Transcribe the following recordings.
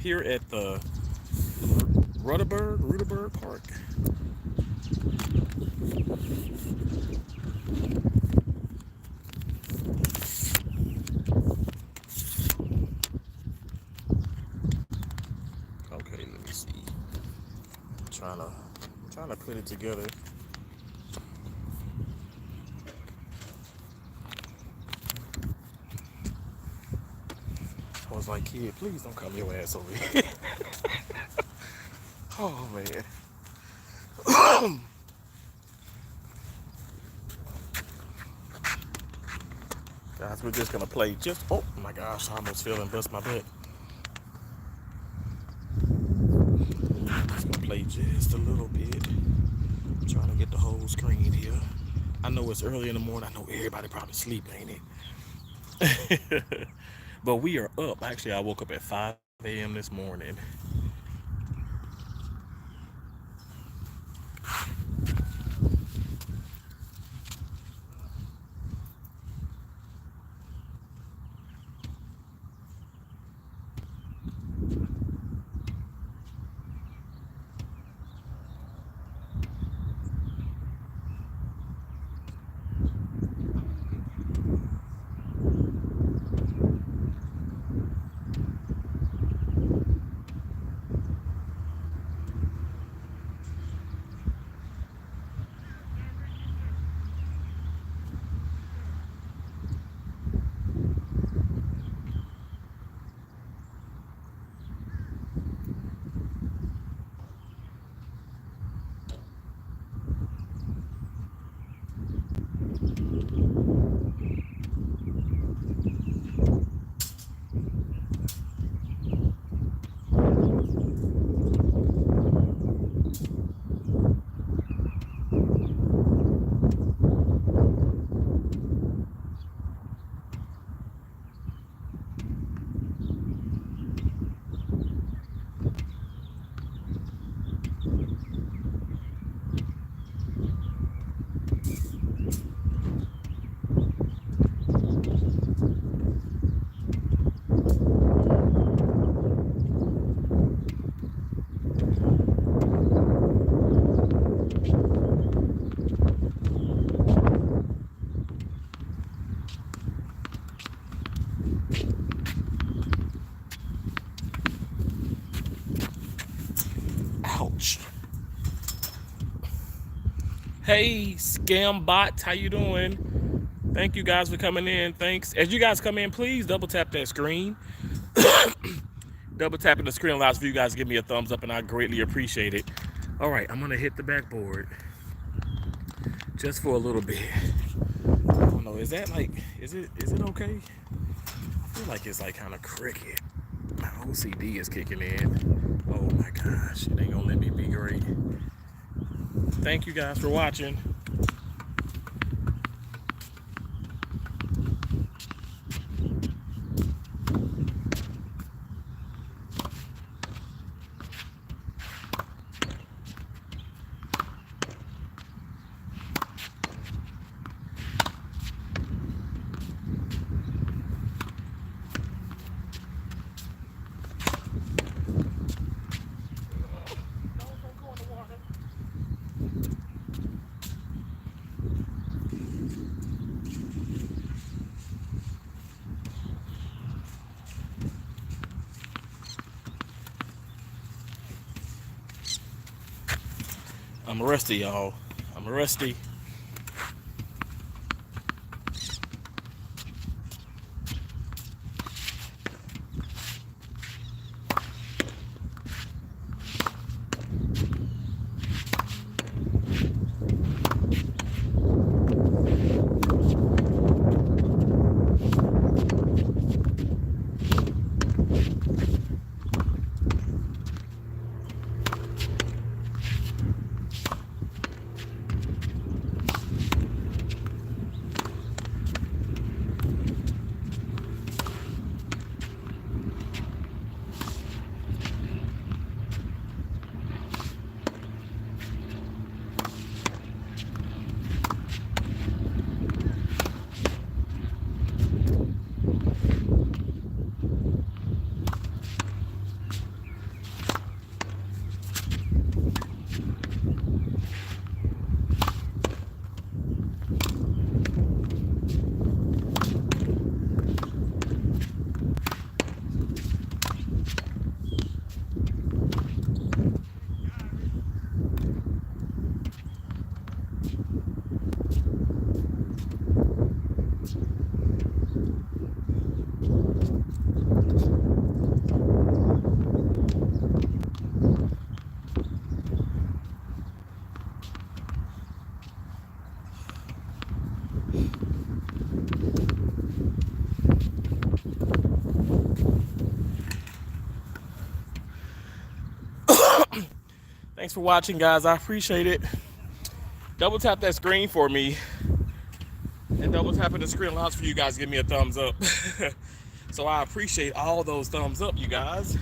here at the Ruderberg Park. Okay, let me see. Trying to trying to put it together. I was like, kid, please don't come your ass over here. Oh man. Guys, we're just gonna play just oh my gosh, I almost fell and bust my butt. Just gonna play just a little bit. Trying to get the whole screen here. I know it's early in the morning. I know everybody probably sleep, ain't it? But we are up. Actually, I woke up at 5 a.m. this morning. Ouch. Hey, scam bot, how you doing? Thank you guys for coming in. Thanks. As you guys come in, please double tap that screen. Double tapping the screen allows for you guys to give me a thumbs up, and I greatly appreciate it. All right, I'm gonna hit the backboard just for a little bit. I don't know. Is that like? Is it okay? I feel like it's like kind of cricket. My OCD is kicking in. Oh my gosh, it ain't gonna let me be great. Thank you guys for watching. I'm rusty, y'all. I'm rusty. Thanks for watching, guys. I appreciate it. Double tap that screen for me, and double tapping the screen allows for you guys to give me a thumbs up. So I appreciate all those thumbs up, you guys.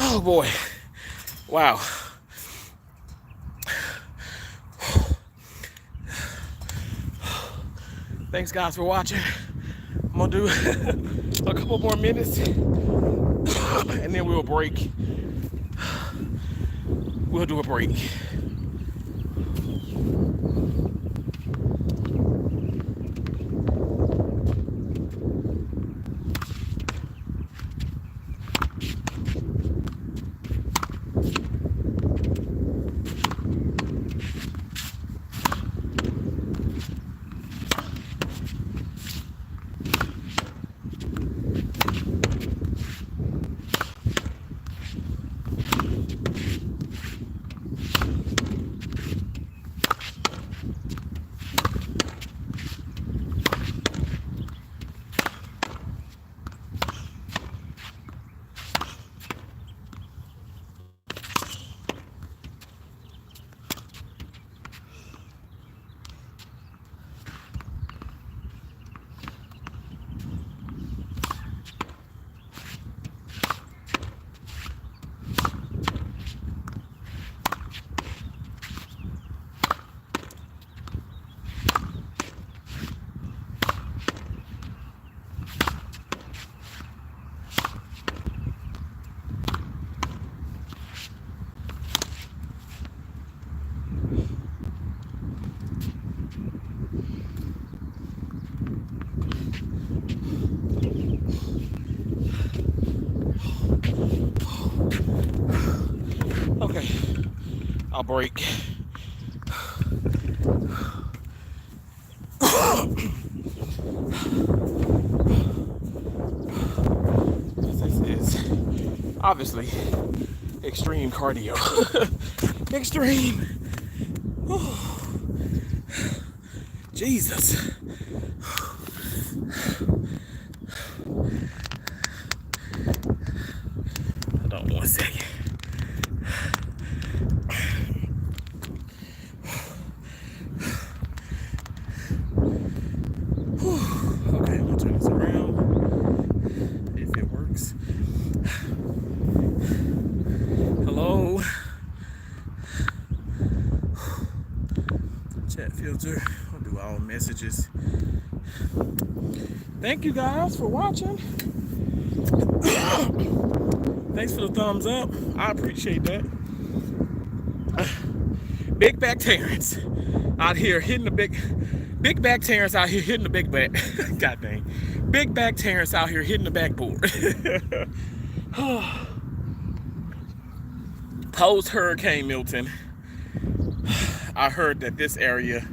Oh boy. Wow. Thanks guys for watching. I'm gonna do a couple more minutes and then we'll break. We'll do a break. Okay, I'll break. This is obviously extreme cardio. Extreme. Jesus. filter. I'll do all messages. Thank you guys for watching. Thanks for the thumbs up. I appreciate that. Big back Terrence out here hitting the big back Terrence out here hitting the big back. God dang. Big back Terrence out here hitting the backboard. Post Hurricane Milton, I heard that this area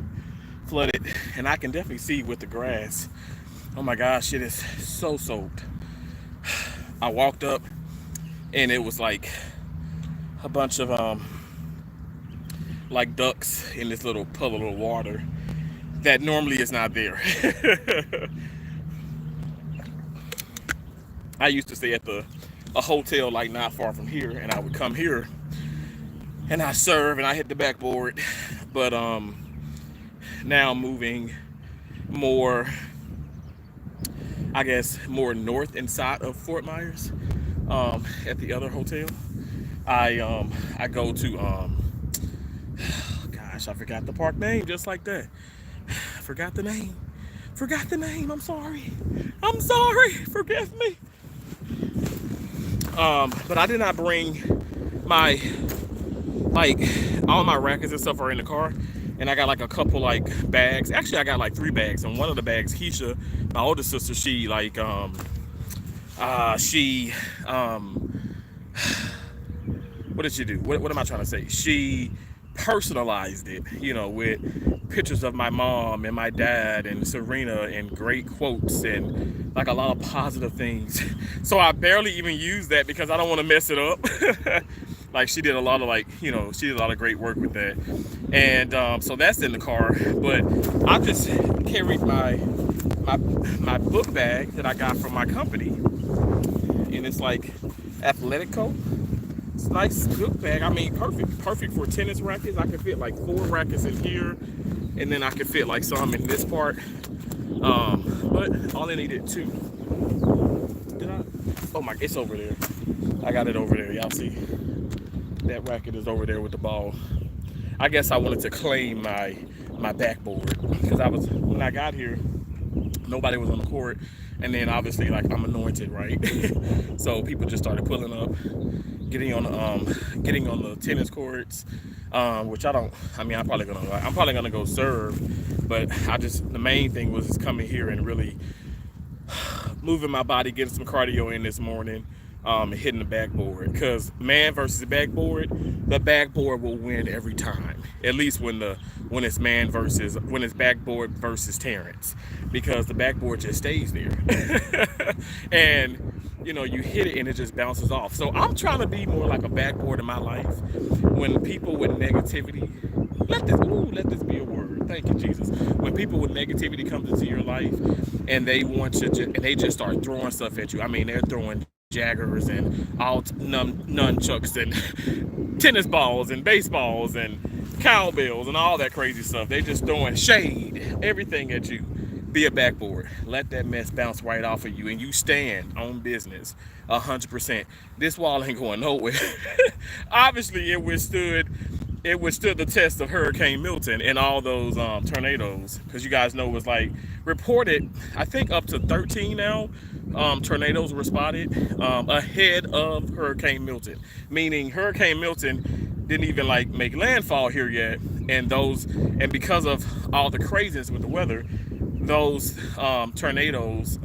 flooded, and I can definitely see with the grass. Oh my gosh, it is so soaked. I walked up and it was like a bunch of like ducks in this little puddle of water that normally is not there. I used to stay at a hotel like not far from here, and I would come here and I serve and I hit the backboard. But now I'm moving more, I guess, more north inside of Fort Myers, at the other hotel. I go to gosh, I forgot the park name just like that. Forgot the name. I'm sorry. Forgive me. But I did not bring my, like, all my rackets and stuff are in the car, and I got like a couple like bags. Actually, I got like 3 bags, and one of the bags, Keisha, my older sister, she like what did she do? What am I trying to say? She personalized it, you know, with pictures of my mom and my dad and Serena and great quotes and like a lot of positive things. So I barely even use that because I don't want to mess it up. Like she did a lot of like, you know, she did a lot of great work with that. And so that's in the car. But I just carried my book bag that I got from my company. And it's like athletic coat. It's a nice book bag. I mean, perfect for tennis rackets. I can fit like 4 rackets in here, and then I can fit like some in this part. But all I needed 2. Did I? Oh my, it's over there. I got it over there. Y'all see? That racket is over there with the ball. I guess I wanted to claim my backboard because when I got here, nobody was on the court, and then obviously like I'm anointed, right? So people just started pulling up, getting on the tennis courts, which I'm probably gonna go serve, but the main thing was just coming here and really moving my body, getting some cardio in this morning, hitting the backboard. Because man versus the backboard will win every time. At least when it's backboard versus Terrence, because the backboard just stays there, and you know, you hit it and it just bounces off. So I'm trying to be more like a backboard in my life. When people with negativity, let this be a word. Thank you, Jesus. When people with negativity comes into your life and they want you and they just start throwing stuff at you. I mean, they're throwing jaggers and all nunchucks and tennis balls and baseballs and cowbells and all that crazy stuff. They just throwing shade, everything at you. Be a backboard. Let that mess bounce right off of you, and you stand on business 100%. This wall ain't going nowhere. Obviously, it withstood the test of Hurricane Milton and all those tornadoes, because you guys know it was like reported, I think up to 13 now tornadoes were spotted ahead of Hurricane Milton, meaning Hurricane Milton didn't even like make landfall here yet, and because of all the craziness with the weather, those tornadoes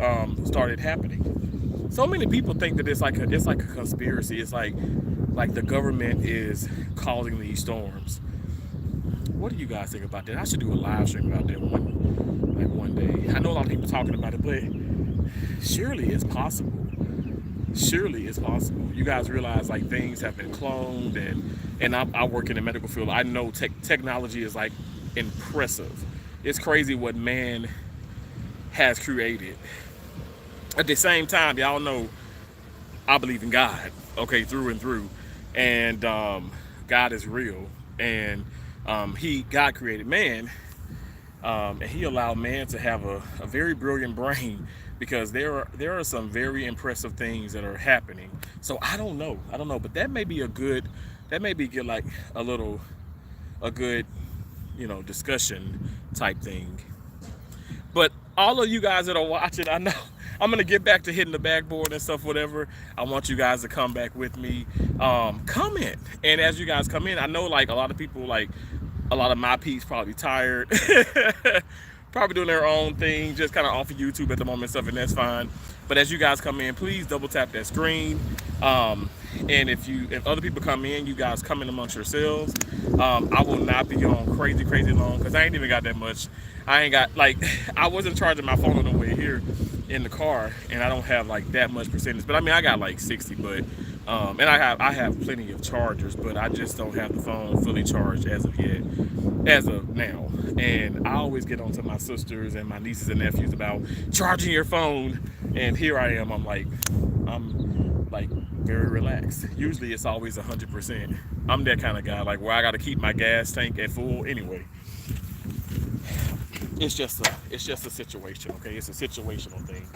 started happening. So many people think that it's like a conspiracy. It's like the government is causing these storms. What do you guys think about that? I should do a live stream about that one day. I know a lot of people talking about it, but surely it's possible. Surely it's possible. You guys realize like things have been cloned, and I work in the medical field. I know technology is like impressive. It's crazy what man has created. At the same time, y'all know I believe in God, okay, through and through, and God is real, and God created man, and he allowed man to have a very brilliant brain, because there are some very impressive things that are happening. So I don't know, but that may be like a good discussion type thing. But all of you guys that are watching, I know I'm gonna get back to hitting the backboard and stuff, whatever. I want you guys to come back with me. Comment, and as you guys come in, I know like a lot of people, like a lot of my peeps probably tired, probably doing their own thing, just kind of off of YouTube at the moment and stuff, and that's fine. But as you guys come in, please double tap that screen. And if other people come in, you guys come in amongst yourselves. I will not be on crazy long because I ain't even got that much. I ain't got like I wasn't charging my phone on the way here in the car, and I don't have like that much percentage. But I mean, I got like 60, but and I have plenty of chargers, but I just don't have the phone fully charged as of yet, as of now. And I always get on to my sisters and my nieces and nephews about charging your phone, and here I am. I'm like very relaxed. Usually it's always 100%. I'm that kind of guy, like where I got to keep my gas tank at full anyway. It's just a situation, okay? It's a situational thing.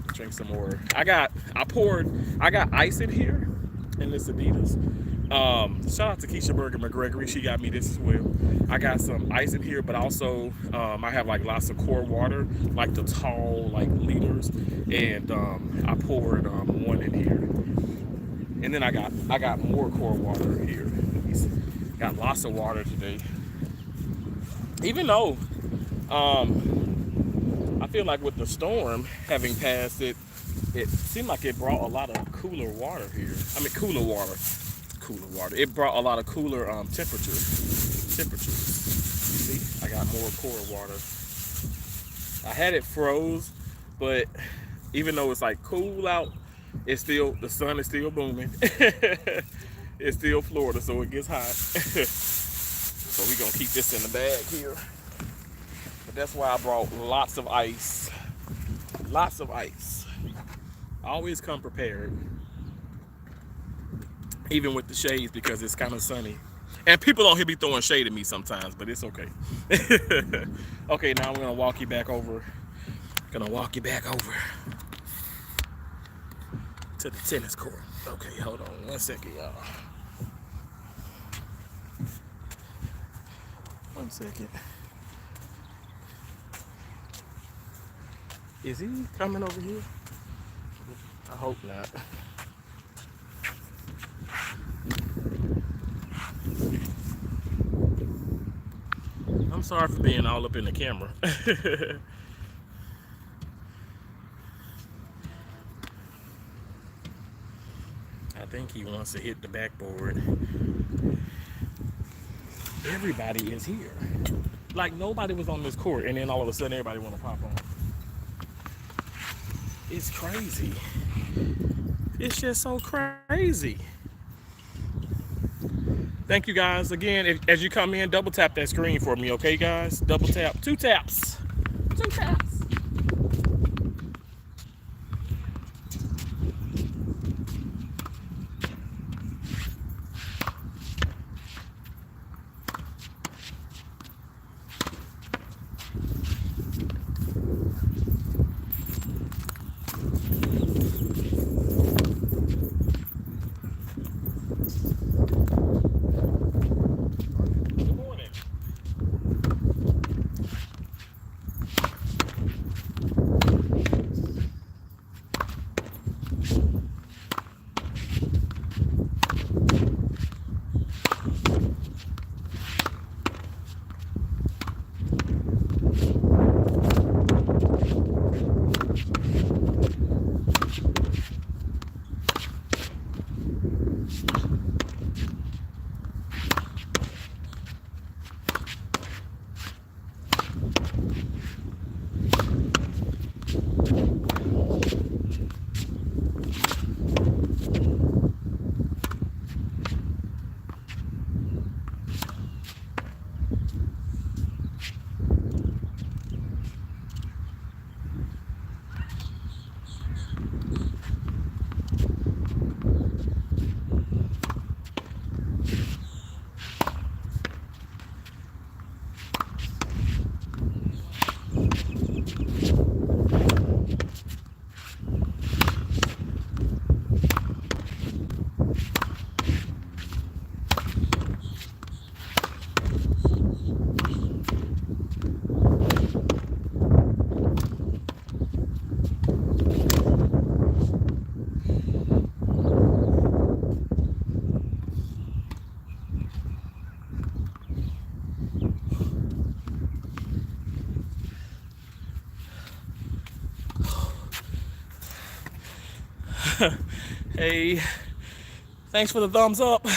Drink some more. I got ice in here in this Adidas. Shout out to Keisha Berger McGregory. She got me this as well. I got some ice in here, but also I have like lots of core water, like the tall like liters, and I poured one in here. And then I got more core water here. Got lots of water today. Even though I feel like with the storm having passed, it seemed like it brought a lot of cooler water here. I mean, cooler water. It brought a lot of cooler temperatures. See, I got more core water. I had it froze, but even though it's like cool out, it's still, the sun is still booming. It's still Florida, so it gets hot. So we're gonna keep this in the bag here. But that's why I brought lots of ice. Lots of ice. I always come prepared. Even with the shades, because it's kind of sunny. And people don't hear me throwing shade at me sometimes, but it's okay. Okay, now I'm gonna walk you back over. To the tennis court. Okay, hold on 1 second, y'all. 1 second. Is he coming over here? I hope not. I'm sorry for being all up in the camera. I think he wants to hit the backboard. Everybody is here. Like nobody was on this court, and then all of a sudden everybody want to pop on. It's crazy. It's just so crazy. Thank you guys. Again, as you come in, double tap that screen for me, okay guys? Double tap. 2 taps. 2 taps. Hey, thanks for the thumbs up.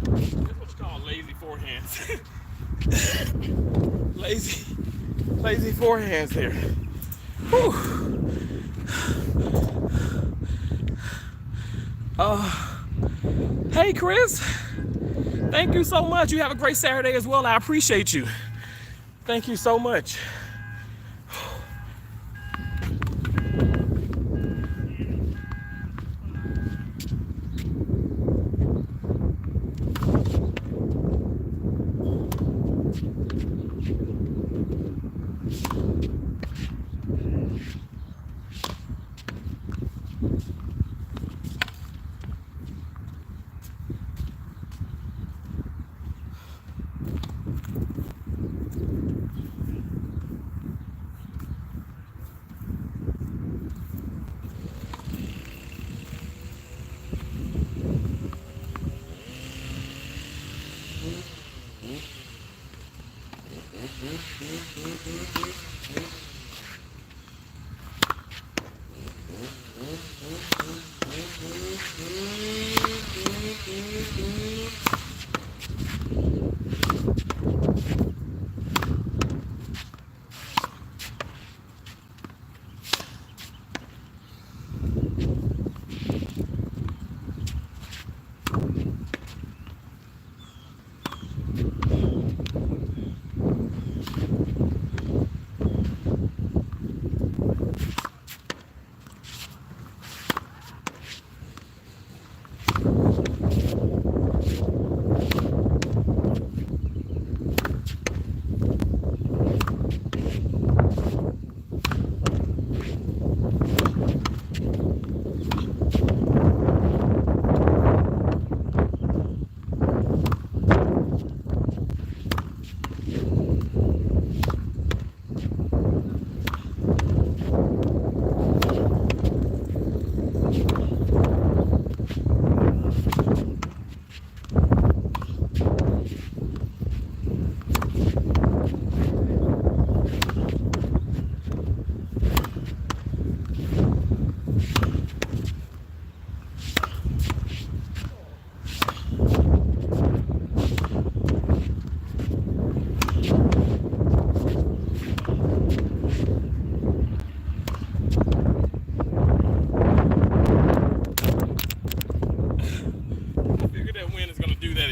That's what you call lazy forehands. Lazy forehands there. Whew. Hey, Chris. Thank you so much. You have a great Saturday as well. I appreciate you. Thank you so much.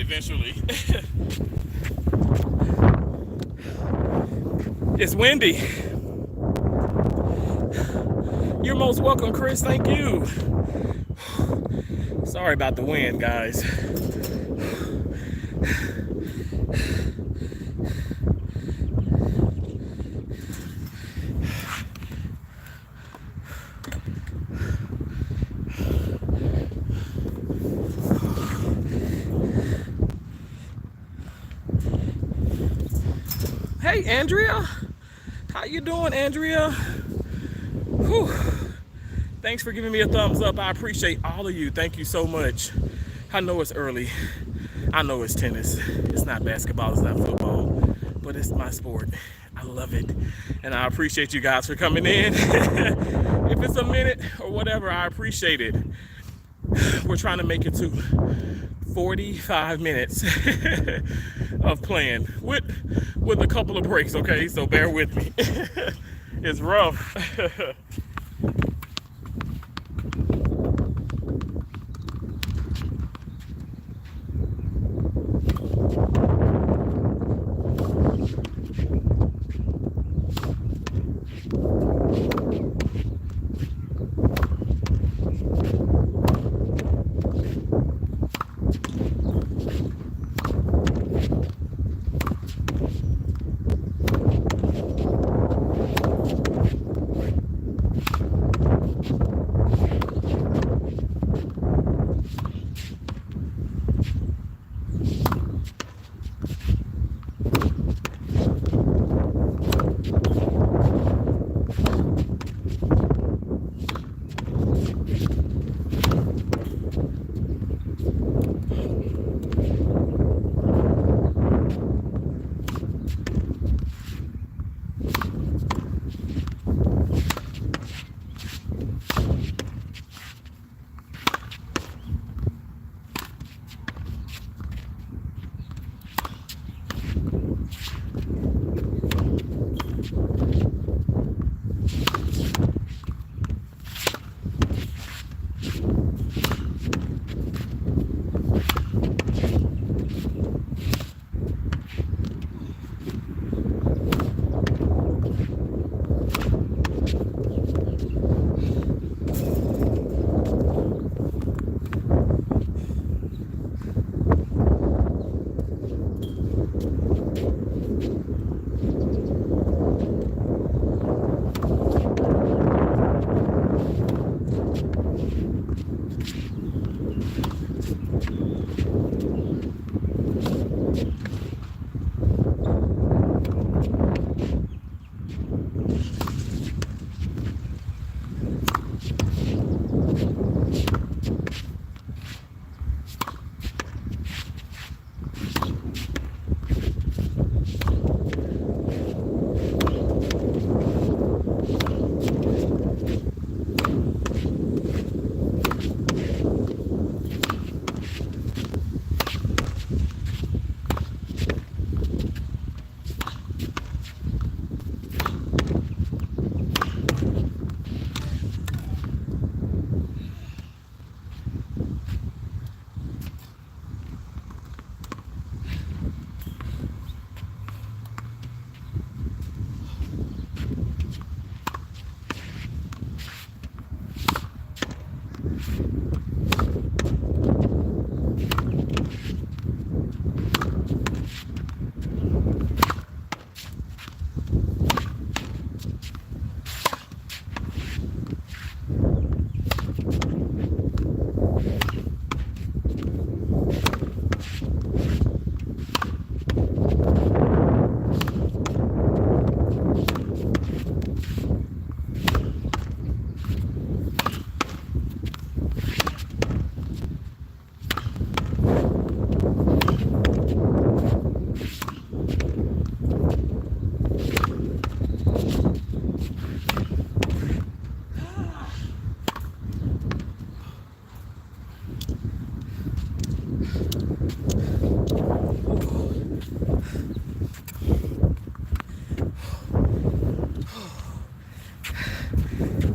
eventually. It's windy. You're most welcome, Chris. Thank you. Sorry about the wind, guys. Hey, Andrea. How you doing, Andrea? Whew. Thanks for giving me a thumbs up. I appreciate all of you. Thank you so much. I know it's early. I know it's tennis. It's not basketball. It's not football. But it's my sport. I love it. And I appreciate you guys for coming in. If it's a minute or whatever, I appreciate it. We're trying to make it to 45 minutes of playing with a couple of breaks, okay? So bear with me. It's rough.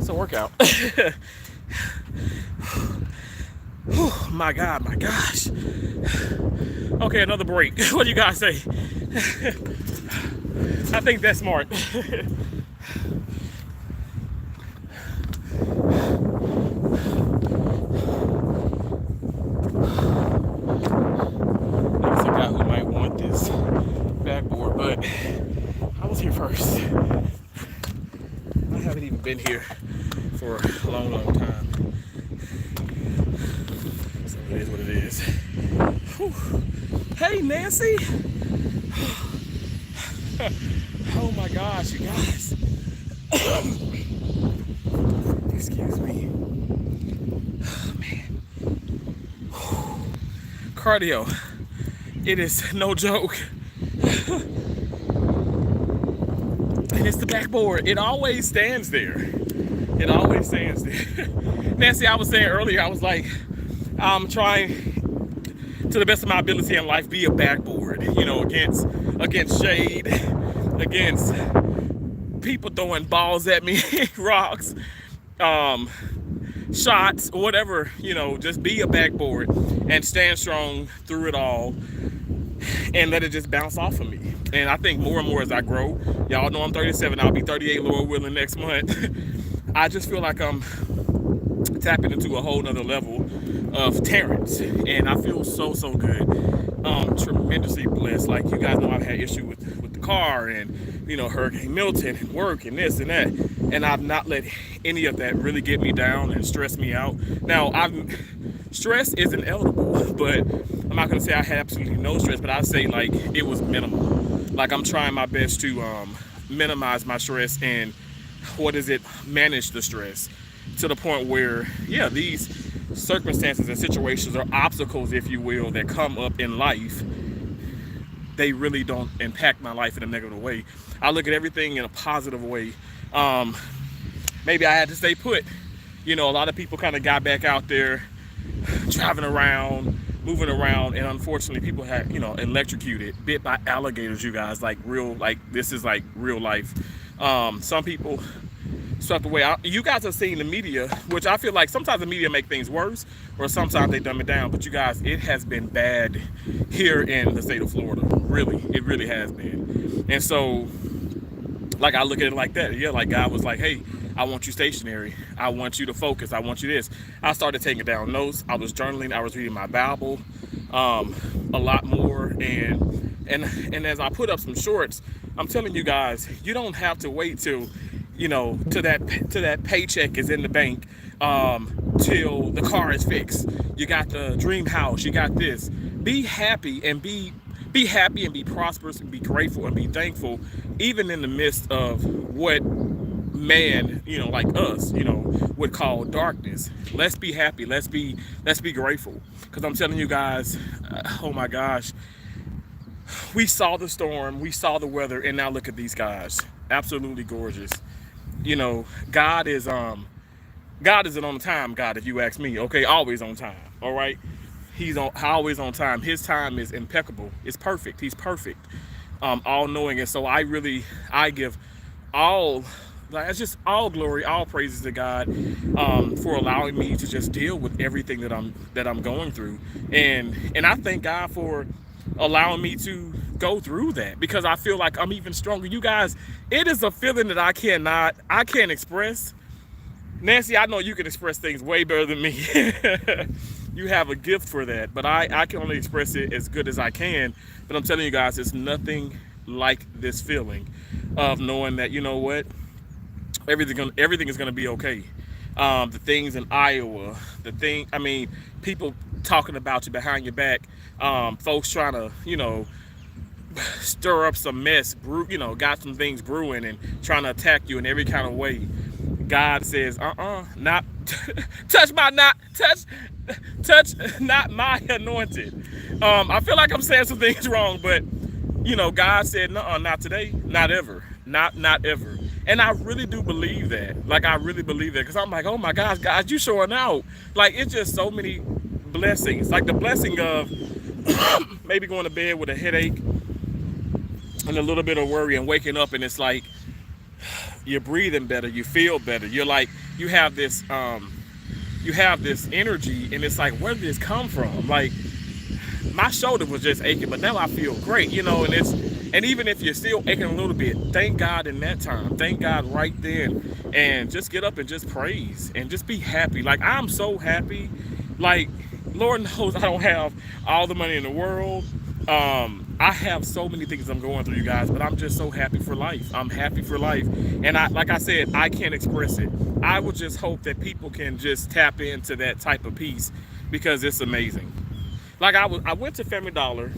It's a workout. Whew, my God, my gosh. Okay, another break. What do you guys say? I think that's smart. There's a guy who might want this backboard, but I was here first. I haven't even been here for a long, long time. So it is what it is. Whew. Hey, Nancy. Oh my gosh, you guys. Excuse me. Oh, man. Cardio. It is no joke. And it's the backboard. It always stands there. It always stands there. Nancy, I was saying earlier, I was like, I'm trying to the best of my ability in life be a backboard, you know, against shade, against people throwing balls at me, rocks, shots, whatever, you know, just be a backboard and stand strong through it all and let it just bounce off of me. And I think more and more as I grow, y'all know I'm 37, I'll be 38, Lord willing, next month. I just feel like I'm tapping into a whole nother level of Terrence, and I feel so good. Tremendously blessed. Like, you guys know, I've had issue with the car and, you know, Hurricane Milton and work and this and that, and I've not let any of that really get me down and stress me out. Now, stress is inevitable, but I'm not gonna say I had absolutely no stress, but I'd say like it was minimal. Like, I'm trying my best to minimize my stress and manage the stress to the point where, yeah, these circumstances and situations or obstacles, if you will, that come up in life, they really don't impact my life in a negative way. I look at everything in a positive way. Maybe I had to stay put. You know, a lot of people kind of got back out there driving around, moving around, and unfortunately people had, you know, electrocuted, bit by alligators, you guys, like this is like real life. Some people swept away. You guys have seen the media, which I feel like sometimes the media make things worse, or sometimes they dumb it down. But you guys, it has been bad here in the state of Florida. Really, it really has been. And so, like, I look at it like that. Yeah, like God was like, hey, I want you stationary. I want you to focus. I want you this. I started taking down notes. I was journaling. I was reading my Bible a lot more. And as I put up some shorts, I'm telling you guys, you don't have to wait till, you know, to that paycheck is in the bank, till the car is fixed. You got the dream house. You got this. Be happy and be happy and be prosperous and be grateful and be thankful, even in the midst of what man, you know, like us, you know, would call darkness. Let's be happy. Let's be grateful. Because I'm telling you guys, oh my gosh, we saw the storm, we saw the weather, and now look at these guys. Absolutely gorgeous. You know, God isn't on time, God, if you ask me. Okay, always on time. All right, He's always on time. His time is impeccable. It's perfect. He's perfect, all knowing. And so I give all, like, it's just all glory, all praises to God, for allowing me to just deal with everything that I'm going through, and I thank God for allowing me to go through that, because I feel like I'm even stronger. You guys, it is a feeling that I can't express. Nancy, I know you can express things way better than me. You have a gift for that, but I can only express it as good as I can. But I'm telling you guys, it's nothing like this feeling of knowing that, you know what, everything is gonna be okay. The things in Iowa, people talking about you behind your back, folks trying to, you know, stir up some mess, got some things brewing and trying to attack you in every kind of way. God says, not touch not my anointed. I feel like I'm saying some things wrong, but you know, God said, no, not today, not ever, not ever. And I really do believe that. Like, I really believe that, because I'm like, oh my gosh, God, you showing out. Like, it's just so many blessings. Like the blessing of maybe going to bed with a headache and a little bit of worry and waking up, and it's like you're breathing better, you feel better. You're like, you have this you have this energy, and it's like, where did this come from? Like, my shoulder was just aching, but now I feel great, and and even if you're still aching a little bit, thank God in that time, thank God right then, and just get up and just praise and just be happy. Like, I'm so happy. Like, Lord knows I don't have all the money in the world. I have so many things I'm going through, you guys, but I'm just so happy for life. I'm happy for life, and like I said, I can't express it. I would just hope that people can just tap into that type of peace, because it's amazing. Like, I went to Family Dollar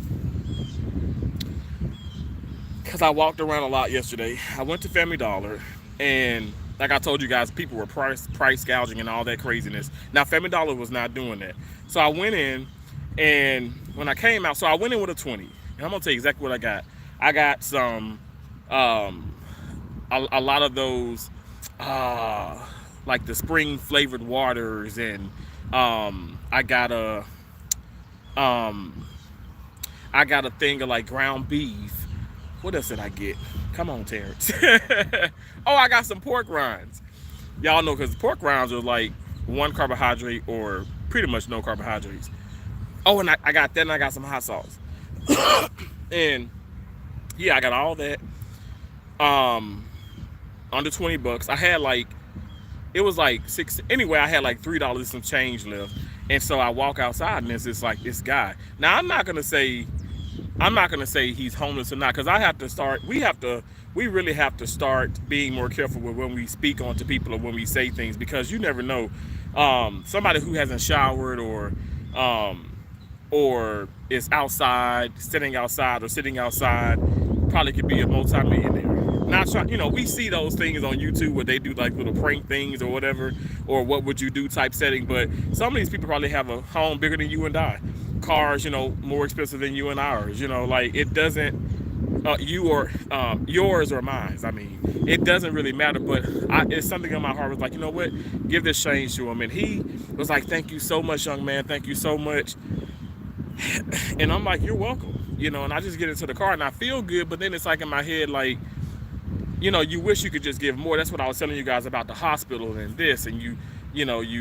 because I walked around a lot yesterday. I went to Family Dollar, and like I told you guys, people were price gouging and all that craziness. Now, Family Dollar was not doing that. So I went in, and when I came out, so I went in with a 20. And I'm gonna tell you exactly what I got. I got some, a lot of those, like the spring flavored waters, and I got um, I got a thing of like ground beef. What else did I get? Come on, Terrence. Oh, I got some pork rinds. Y'all know, because pork rinds are like one carbohydrate or pretty much no carbohydrates. Oh, and I got that, and I got some hot sauce. And yeah, I got all that. Under 20 bucks. I had like, it was like six. Anyway, I had like $3 and some change left. And so I walk outside, and it's like this guy. Now, I'm not gonna say he's homeless or not, because we really have to start being more careful with when we speak on to people or when we say things, because you never know. Somebody who hasn't showered, or is sitting outside, probably could be a multi-millionaire. Not trying, we see those things on YouTube where they do like little prank things or whatever, or what would you do type setting. But some of these people probably have a home bigger than you and I, cars, more expensive than you and ours. Like, it doesn't, yours or mine. I mean, it doesn't really matter. But it's something in my heart was like, you know what, give this change to him. And he was like, thank you so much, young man. Thank you so much. And I'm like, you're welcome. And I just get into the car, and I feel good. But then it's like in my head, like, you wish you could just give more. That's what I was telling you guys about the hospital and this, and you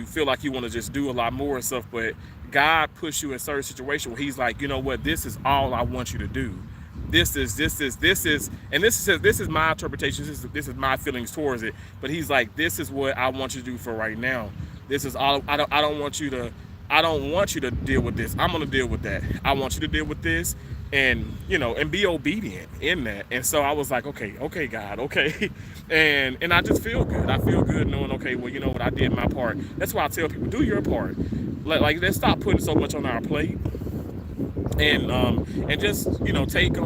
feel like you want to just do a lot more and stuff, but God puts you in certain situations where he's like, you know what, this is all I want you to do. This is my interpretation. This is my feelings towards it. But he's like, this is what I want you to do for right now. This is all. I don't want you to deal with this. I'm gonna deal with that. I want you to deal with this, and and be obedient in that. And so I was like, okay, God, okay, and I just feel good. I feel good knowing, okay, well, you know what, I did my part. That's why I tell people, do your part. Like, let's stop putting so much on our plate, and just take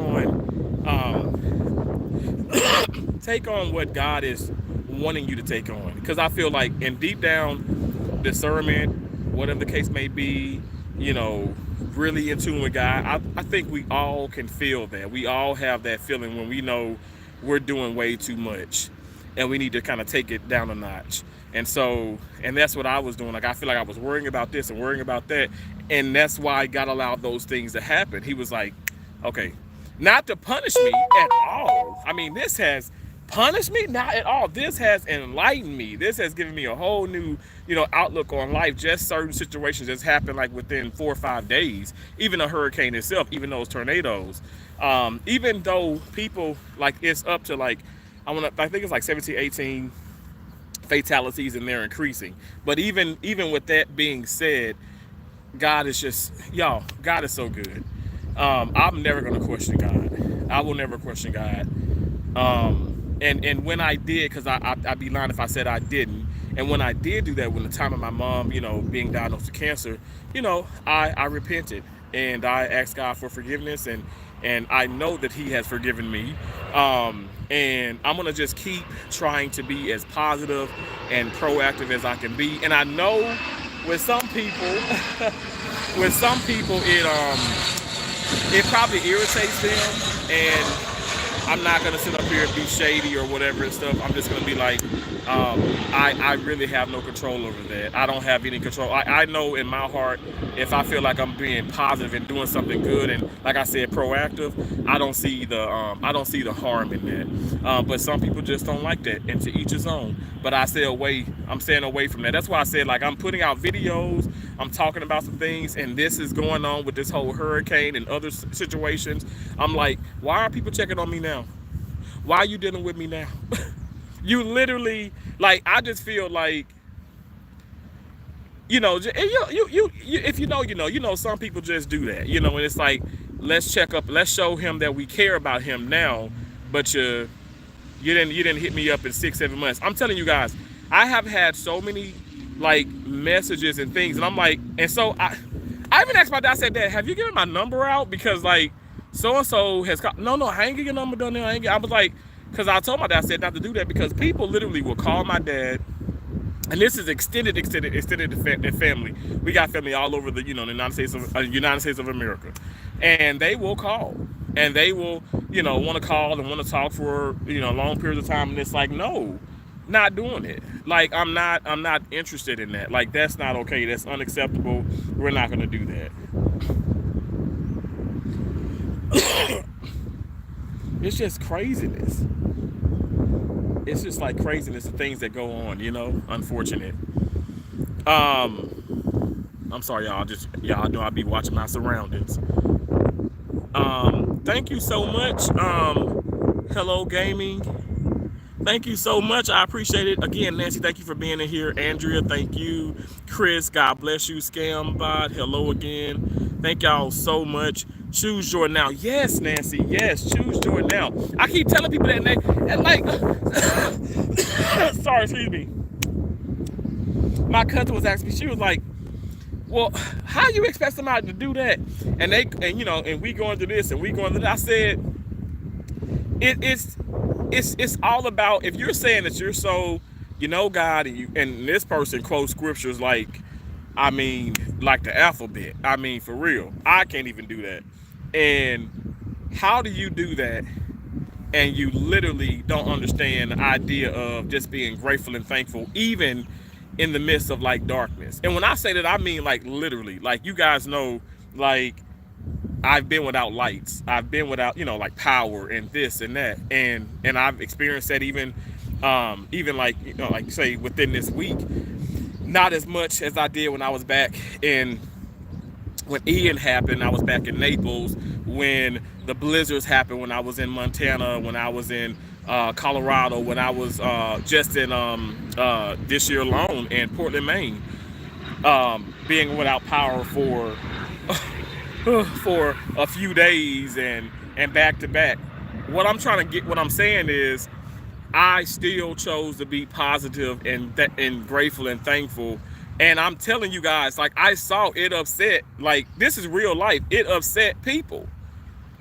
on what God is wanting you to take on. Because I feel like, in deep down discernment, whatever the case may be, really in tune with God, I think we all can feel that. We all have that feeling when we know we're doing way too much, and we need to kind of take it down a notch. And that's what I was doing. Like, I feel like I was worrying about this and worrying about that, and that's why God allowed those things to happen. He was like, okay, not to punish me at all. I mean, this has punished me? Not at all. This has enlightened me. This has given me a whole new, outlook on life. Just certain situations that's happened like within 4 or 5 days. Even a hurricane itself, even those tornadoes. Even though people, like, it's up to like, I think it's like 17, 18 fatalities, and they're increasing. But even with that being said, God is just, y'all, God is so good. I'm never gonna question God. I will never question God. And when I did, because I'd be lying if I said I didn't. And when I did do that, when the time of my mom, being diagnosed with cancer, I repented, and I asked God for forgiveness, and I know that he has forgiven me. And I'm gonna just keep trying to be as positive and proactive as I can be. And I know with some people, it probably irritates them, and I'm not gonna sit up here and be shady or whatever and stuff. I'm just gonna be like, I really have no control over that. I don't have any control. I know in my heart, if I feel like I'm being positive and doing something good, and like I said, proactive, I don't see the harm in that. But some people just don't like that, and to each his own. But I stay away. I'm staying away from that. That's why I said, like, I'm putting out videos. I'm talking about some things, and this is going on with this whole hurricane and other situations. I'm like, why are people checking on me now? Why are you dealing with me now? You literally, like, I just feel like, if you know, some people just do that, and it's like, let's check up, let's show him that we care about him now, but you didn't hit me up in 6-7 months. I'm telling you guys, I have had so many like messages and things, and I'm like, and so I even asked my dad. I said, Dad, have you given my number out? Because like so and so has called. No, I ain't getting your number done there. I was like, because I told my dad, I said not to do that, because people literally will call my dad. And this is extended family. We got family all over the the United States of America, and they will call, and they will want to call and want to talk for long periods of time, and it's like, no, not doing it. Like, I'm not interested in that. Like, that's not okay. That's unacceptable. We're not going to do that. It's just craziness. It's just like craziness of things that go on, unfortunate. I'm sorry, y'all know I be watching my surroundings. Thank you so much. Hello Gaming. Thank you so much. I appreciate it. Again, Nancy, thank you for being in here. Andrea, thank you. Chris, God bless you. Scambot, hello again. Thank y'all so much. Choose Jordan now. Yes, Nancy. Yes, choose Jordan now. I keep telling people that, and like, sorry, excuse me. My cousin was asking me. She was like, "Well, how you expect somebody to do that?" And we going through this and we going through that. I said, it's all about, if you're saying that you're so God, and this person quotes scriptures like, I mean, like the alphabet. I mean, for real. I can't even do that. And how do you do that? And you literally don't understand the idea of just being grateful and thankful, even in the midst of like darkness. And when I say that, I mean like literally, like, you guys know, like, I've been without lights. I've been without, like power and this and that. And I've experienced that even like, like say within this week. Not as much as I did when I was back when Ian happened. I was back in Naples when the blizzards happened, when I was in Montana, when I was in Colorado, when I was just in this year alone in Portland, Maine, being without power for a few days and back to back. What I'm saying is, I still chose to be positive and grateful and thankful. And I'm telling you guys, like, I saw it upset, like, this is real life. It upset people.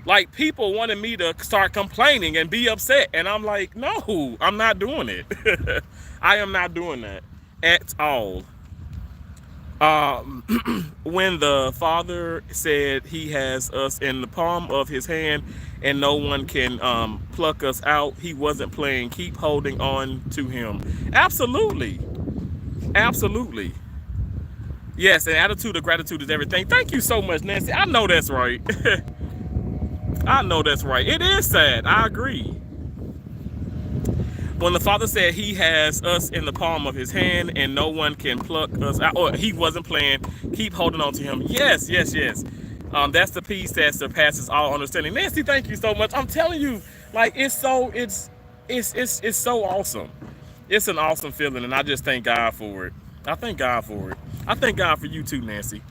Like, people wanted me to start complaining and be upset. And I'm like, no, I'm not doing it. I am not doing that at all. When the Father said he has us in the palm of his hand and no one can pluck us out, he wasn't playing. Keep holding on to him. Absolutely. Absolutely. Yes, an attitude of gratitude is everything. Thank you so much, Nancy. I know that's right. I know that's right. It is sad. I agree. When the Father said he has us in the palm of his hand and no one can pluck us out, or he wasn't playing, keep holding on to him. Yes, yes, yes. That's the peace that surpasses all understanding. Nancy, thank you so much. I'm telling you, like, it's so awesome. It's an awesome feeling, and I just thank God for it. I thank God for it. I thank God for you too, Nancy.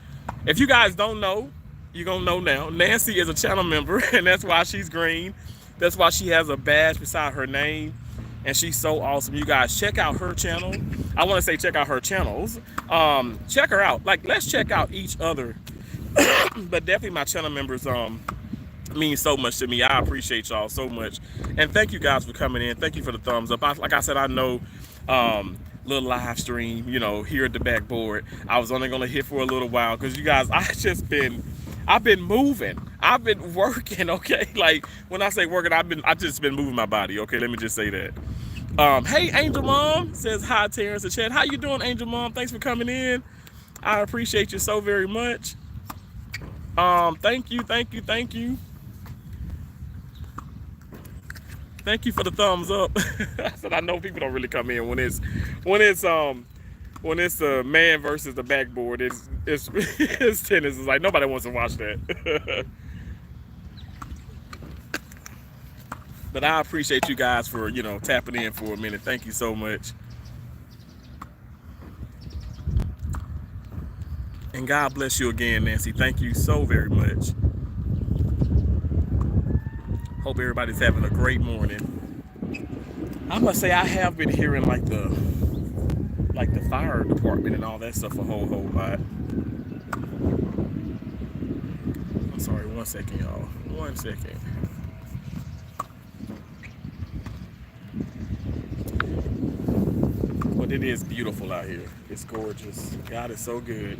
If you guys don't know, you're gonna know now. Nancy is a channel member, and that's why she's green. That's why she has a badge beside her name. And she's so awesome. You guys, check out her channel. I want to say check out her channels. Check her out. Like, let's check out each other. But definitely my channel members mean so much to me. I appreciate y'all so much. And thank you guys for coming in. Thank you for the thumbs up. Like I said, I know little live stream, here at the Backboard. I was only going to hit for a little while because you guys, I've been moving. I've been working, okay? Like, when I say working, I've just been moving my body, okay? Let me just say that. Hey, Angel Mom says hi, Terrence and Chad. How you doing, Angel Mom? Thanks for coming in. I appreciate you so very much. Thank you, thank you, thank you. Thank you for the thumbs up. I said I know people don't really come in when it's when it's the man versus the backboard. It's it's tennis. It's like nobody wants to watch that. But I appreciate you guys for tapping in for a minute. Thank you so much. And God bless you again, Nancy. Thank you so very much. Hope everybody's having a great morning. I must say I have been hearing like the fire department and all that stuff a whole lot. I'm sorry, 1 second, y'all. 1 second. But it is beautiful out here. It's gorgeous. God is so good.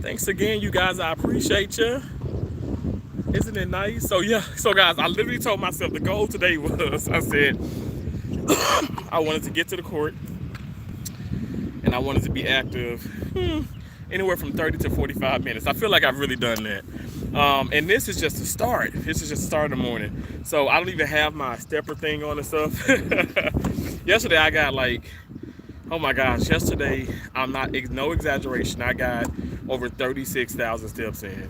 Thanks again, you guys. I appreciate you. Isn't it nice? So yeah, so guys, I literally told myself the goal today was I said I wanted to get to the court and I wanted to be active anywhere from 30 to 45 minutes. I feel like I've really done that. And this is just a start. This is just a start in the morning. So I don't even have my stepper thing on and stuff. Yesterday I got like, oh my gosh, yesterday, I'm not, no exaggeration, I got over 36,000 steps in.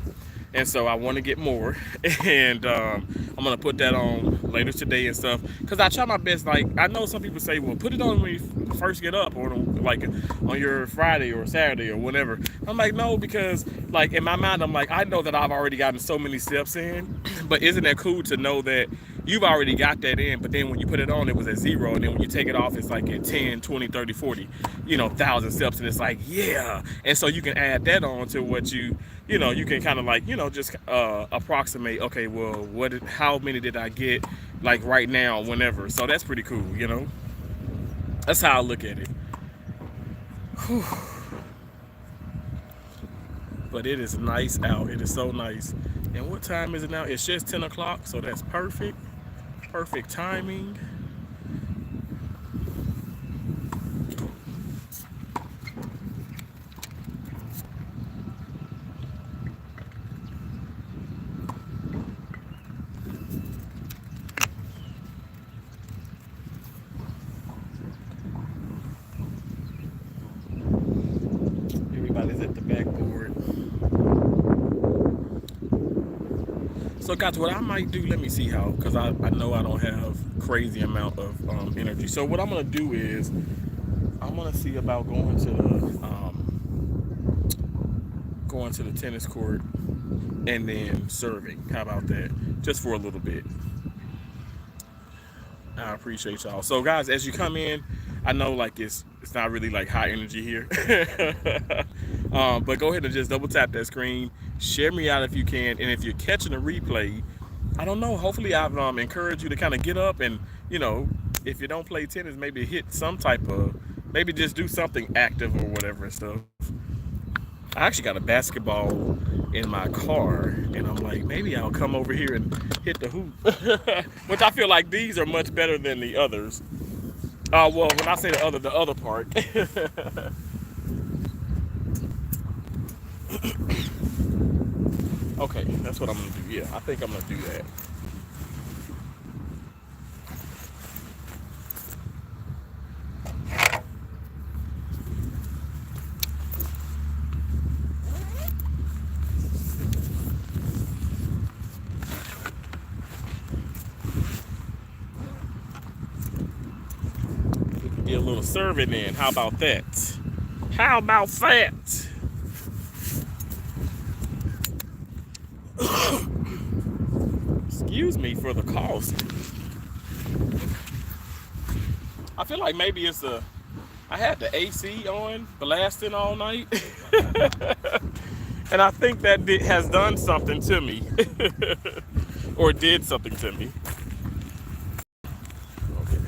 And so I want to get more, and I'm gonna put that on later today and stuff. Cause I try my best. Like I know some people say, well, put it on when you first get up, or like on your Friday or Saturday or whatever. I'm like, no, because like in my mind, I'm like, I know that I've already gotten so many steps in, but isn't that cool to know that you've already got that in, but then when you put it on, it was at 0, and then when you take it off, it's like at 10, 20, 30, 40, 1,000 steps, and it's like, yeah. And so you can add that on to what you can kind of like, just approximate, okay, well, how many did I get, like right now, whenever. So that's pretty cool, That's how I look at it. Whew. But it is nice out. It is so nice. And what time is it now? It's just 10 o'clock, so that's perfect. Perfect timing. Everybody's at the backboard. So guys, what I might do, let me see how, because I know I don't have crazy amount of energy. So what I'm gonna do is I'm gonna see about going to the tennis court and then serving. How about that? Just for a little bit. I appreciate y'all. So guys, as you come in, I know like it's not really like high energy here. But go ahead and just double tap that screen. Share me out if you can. And if you're catching a replay, I don't know, hopefully I've encouraged you to kind of get up and, if you don't play tennis, maybe hit some type of, maybe just do something active or whatever and stuff. I actually got a basketball in my car, and I'm like, maybe I'll come over here and hit the hoop. Which I feel like these are much better than the others. Well, when I say the other part. Okay, that's what I'm gonna do. Yeah, I think I'm gonna do that. little serving in. How about that? How about that? Excuse me for the cost. I feel like maybe it's I had the AC on, blasting all night. And I think that has done something to me. Or did something to me. Okay.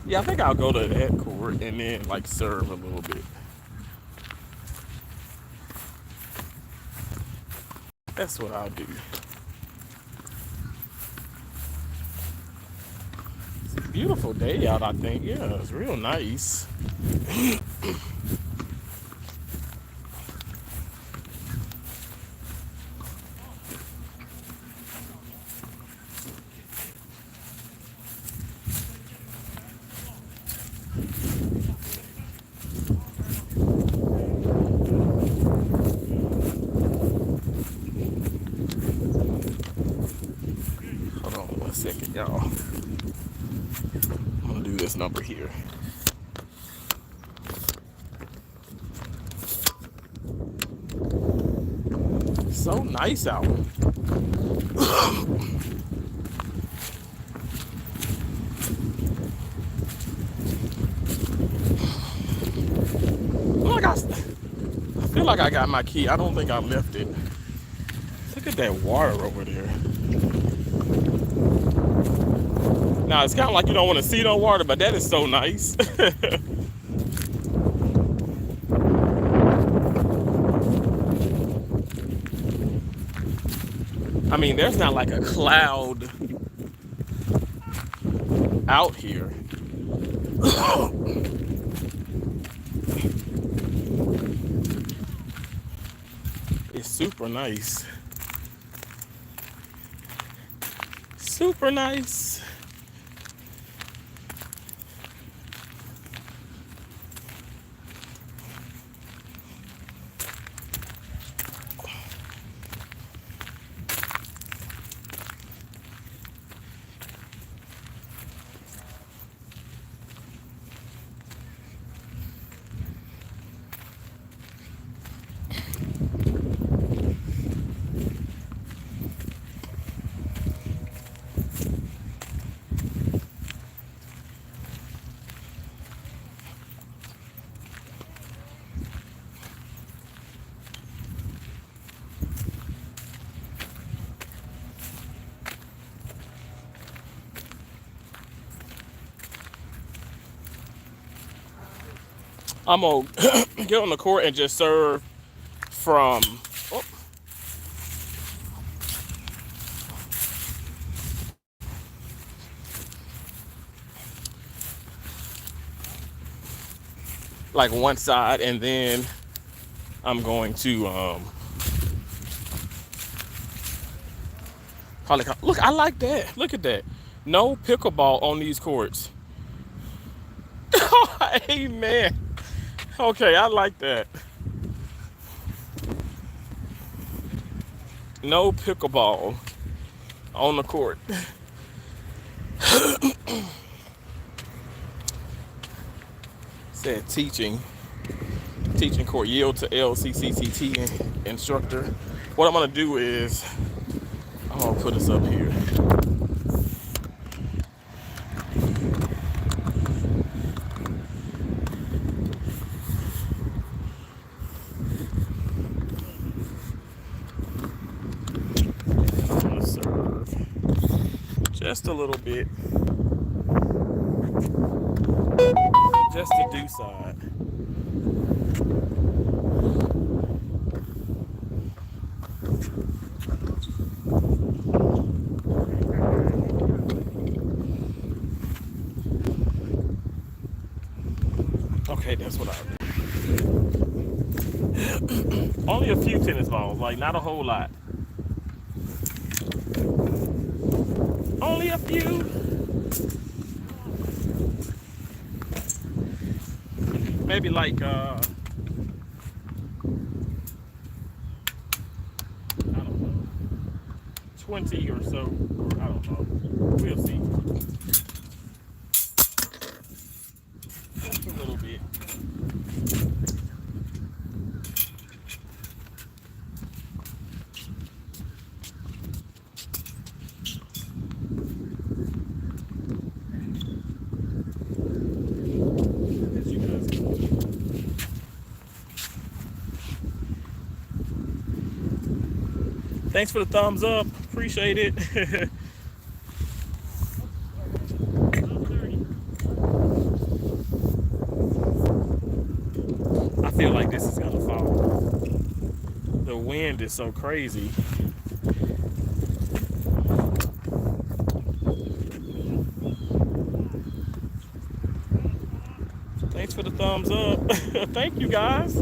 Yeah, I think I'll go to that court and then like serve a little bit. That's what I'll do. It's a beautiful day out, I think. Yeah, it's real nice. Hold on 1 second, y'all. I'm gonna do this number here. So nice out. Look, I feel like I got my key. I don't think I left it. Look at that water over there. Now, it's kind of like you don't want to see no water, but that is so nice. I mean, there's not like a cloud out here. It's super nice. Super nice. I'm gonna get on the court and just serve from like one side, and then I'm going to probably look. I like that. Look at that. No pickleball on these courts. Amen. Okay, I like that. No pickleball on the court. Said teaching court, yield to LCCCT instructor. What I'm gonna do is I'm gonna put this up here. Just a little bit. Just to do side. Okay, that's what I'll do. Only a few tennis balls, like not a whole lot. Only a few. Maybe like I don't know, 20 or so, or I don't know. We'll see. Thanks for the thumbs up. Appreciate it. I feel like this is gonna fall. The wind is so crazy. Thanks for the thumbs up. Thank you guys.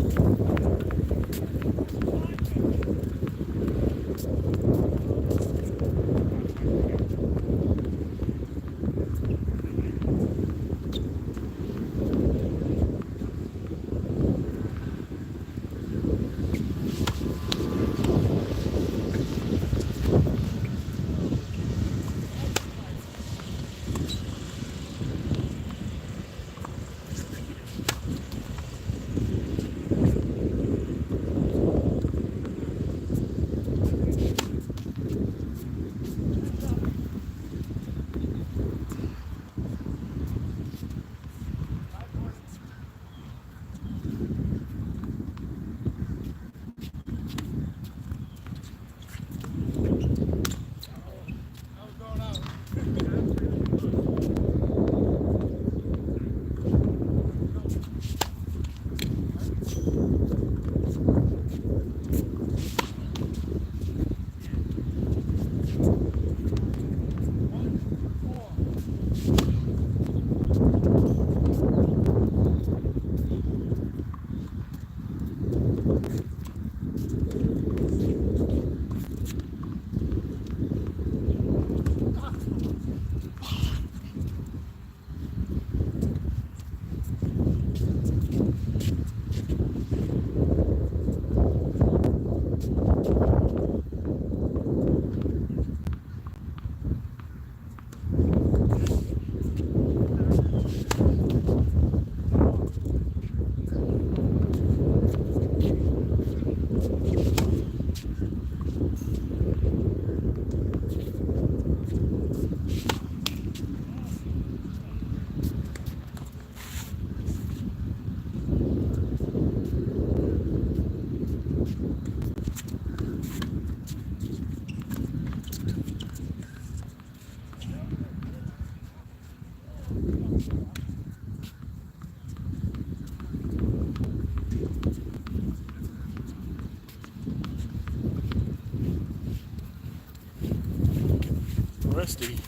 Rusty.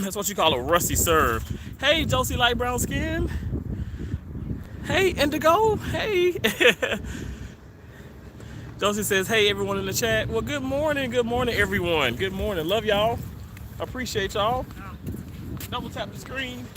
That's what you call a rusty serve. Hey, Josie Light Brown Skin. Hey, Indigo. Hey. Josie says, hey, everyone in the chat. Well, good morning. Good morning, everyone. Good morning. Love y'all. Appreciate y'all. Double tap the screen.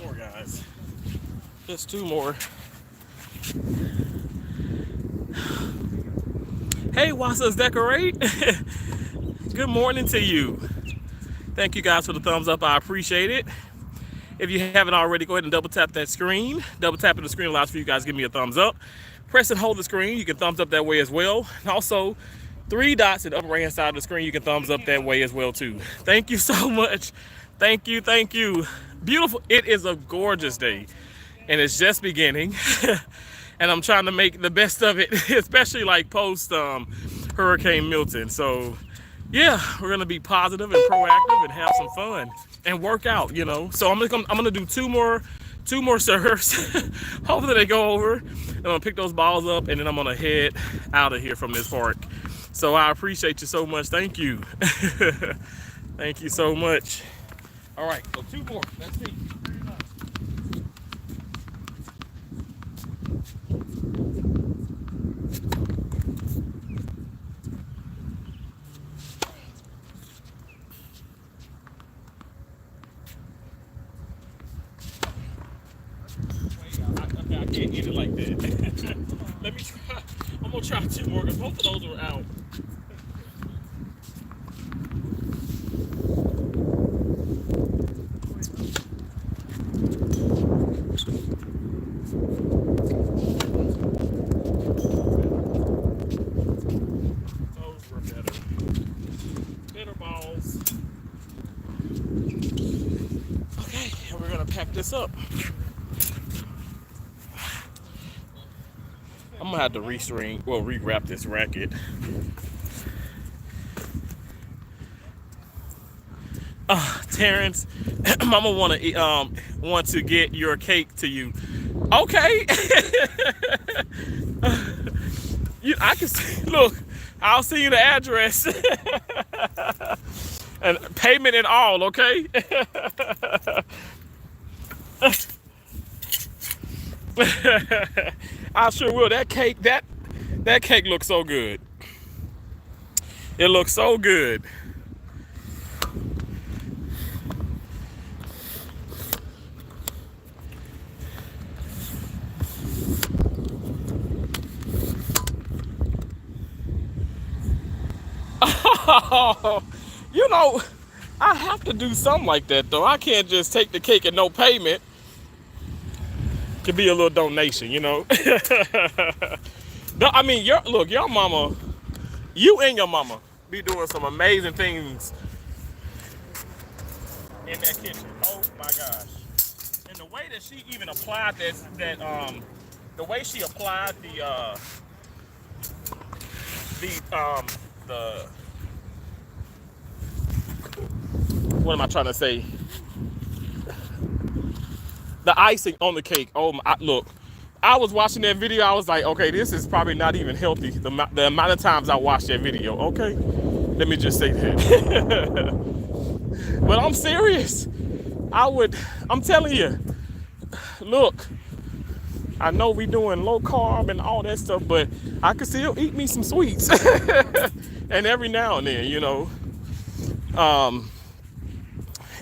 more, guys. Just 2 more. Hey, Wasa's Decorate. Good morning to you. Thank you guys for the thumbs up. I appreciate it. If you haven't already, go ahead and double tap that screen. Double tapping the screen allows for you guys to give me a thumbs up. Press and hold the screen. You can thumbs up that way as well. And also, 3 dots in the upper right hand side of the screen. You can thumbs up that way as well too. Thank you so much. Thank you. Thank you. Beautiful. It is a gorgeous day, and it's just beginning. And I'm trying to make the best of it, especially like post Hurricane Milton. So yeah, we're gonna be positive and proactive and have some fun and work out, you know. So I'm gonna do two more serves. Hopefully they go over. I'm gonna pick those balls up, and then I'm gonna head out of here from this park. So I appreciate you so much. Thank you. Thank you so much. All right, so 2 more. Let's see. Okay, I can't get it like that. Let me try. I'm gonna try 2 more because both of those were out. Those were better balls. Okay, and we're gonna pack this up. I'm gonna have to rewrap this racket. Terrence, Mama want to get your cake to you. Okay. I can see. Look, I'll send you the address and payment and all. Okay. I sure will. That cake looks so good. It looks so good. You know, I have to do something like that though. I can't just take the cake and no payment. Could be a little donation, you know. I mean, your mama, you and your mama be doing some amazing things in that kitchen. Oh my gosh. And the way that she even applied the way she applied the what am I trying to say? The icing on the cake. Oh my! Look, I was watching that video. I was like, okay, this is probably not even healthy. The amount of times I watched that video. Okay, let me just say that. But I'm serious. I'm telling you. Look, I know we doing low carb and all that stuff, but I could still eat me some sweets. And every now and then, you know.